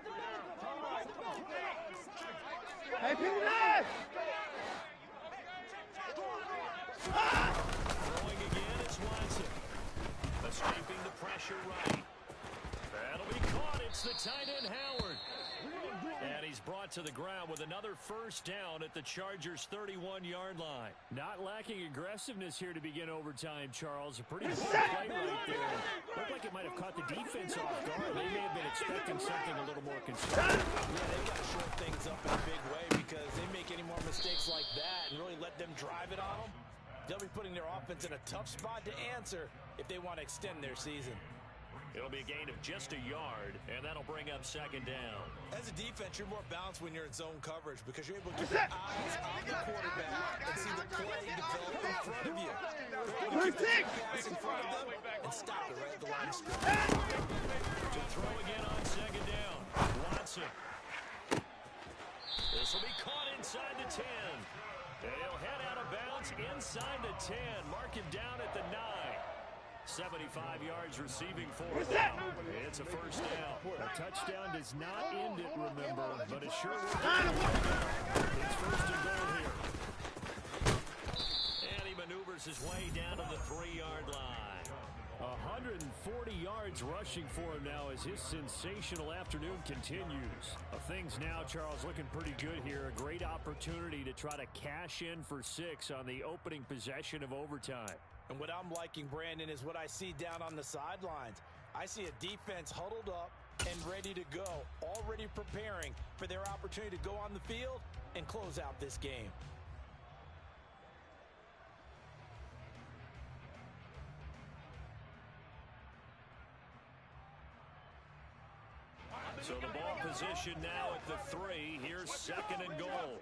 D: Hey, 59!
E: Throwing again is Watson. Escaping the pressure right. That'll be caught. It's the tight end, Howard. And he's brought to the ground with another first down at the Chargers' 31-yard line. Not lacking aggressiveness here to begin overtime, Charles. A pretty good play right there. Looked like it might have caught the defense off guard. They may have been expecting something a little more conservative.
C: Yeah, they got to short things up in a big way because they make any more mistakes like that and really let them drive it on them. They'll be putting their offense in a tough spot to answer if they want to extend their season.
E: It'll be a gain of just a yard, and that'll bring up 2nd down.
C: As a defense, you're more balanced when you're in zone coverage because you're able to keep your eyes on the quarterback and see the play develop in front of you. You're able to keep the pass in front of them and stop it right at the line of scrimmage.
E: To throw again on 2nd down. Watson. This will be caught inside the 10. They'll head out of bounds inside the 10. Mark him down at the 9. 75 yards receiving for him now. It's a first down. A touchdown does not end it, remember, but it sure will. It's 1st and goal here. And he maneuvers his way down to the 3-yard line. 140 yards rushing for him now as his sensational afternoon continues. Things now, Charles, looking pretty good here. A great opportunity to try to cash in for 6 on the opening possession of overtime.
C: And what I'm liking, Brandon, is what I see down on the sidelines. I see a defense huddled up and ready to go, already preparing for their opportunity to go on the field and close out this game.
E: So the ball position now at the 3. Here's 2nd and goal.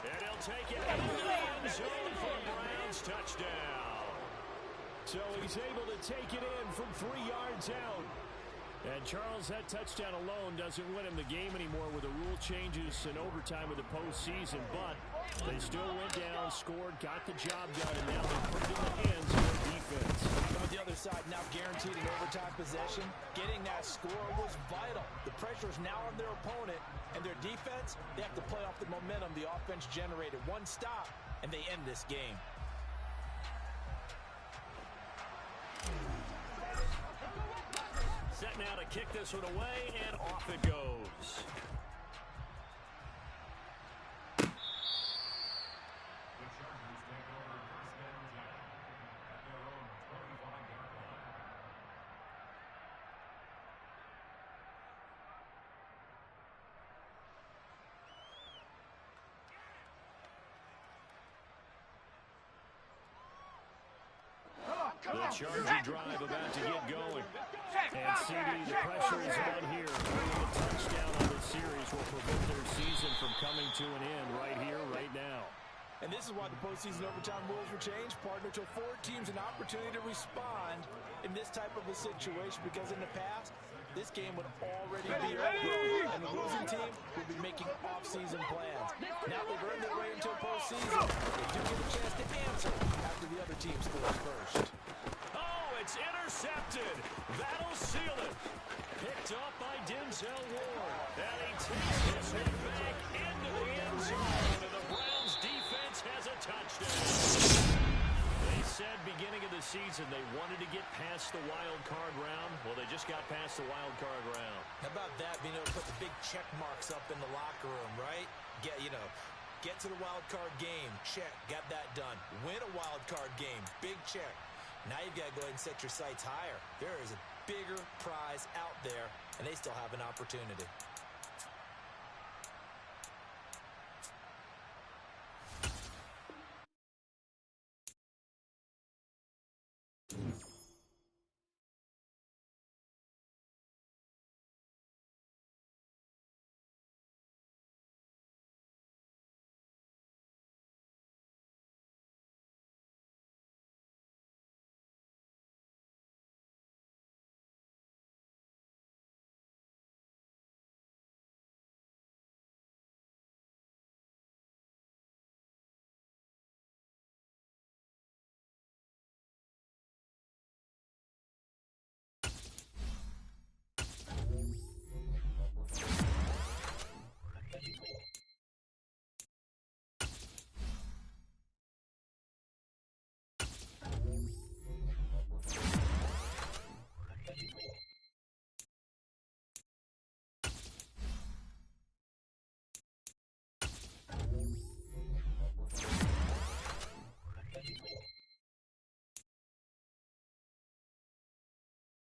E: And he'll take it into the end zone for a Browns touchdown. So he's able to take it in from 3 yards out. And Charles, that touchdown alone doesn't win him the game anymore with the rule changes and overtime of the postseason, but they still went down, scored, got the job done, and now they put it in the hands of their defense.
C: On the other side, now guaranteed an overtime possession. Getting that score was vital. The pressure is now on their opponent, and their defense, they have to play off the momentum the offense generated. One stop, and they end this game.
E: Set now to kick this one away, and off it goes. The Charger drive about to get going. And CD, the pressure is on here. Bringing a touchdown on this series will prevent their season from coming to an end right here, right now.
C: And this is why the postseason overtime rules were changed, partner, to afford teams an opportunity to respond in this type of a situation, because in the past, this game would already be over, and the losing team would be making off-season plans. Now they've earned their way into a postseason. They do get a chance to answer after the other team scores first.
E: Oh, it's intercepted. That'll seal it. Picked up by Denzel Ward. And he takes this one back into the end zone, and the Browns defense has a touchdown. They said beginning of the season they wanted to get past the wild card round. Well, they just got past the wild card round.
C: How about that, being able to put the big check marks up in the locker room, right? Get to the wild card game, check, got that done. Win a wild card game, big check. Now you've got to go ahead and set your sights higher. There is a bigger prize out there, and they still have an opportunity.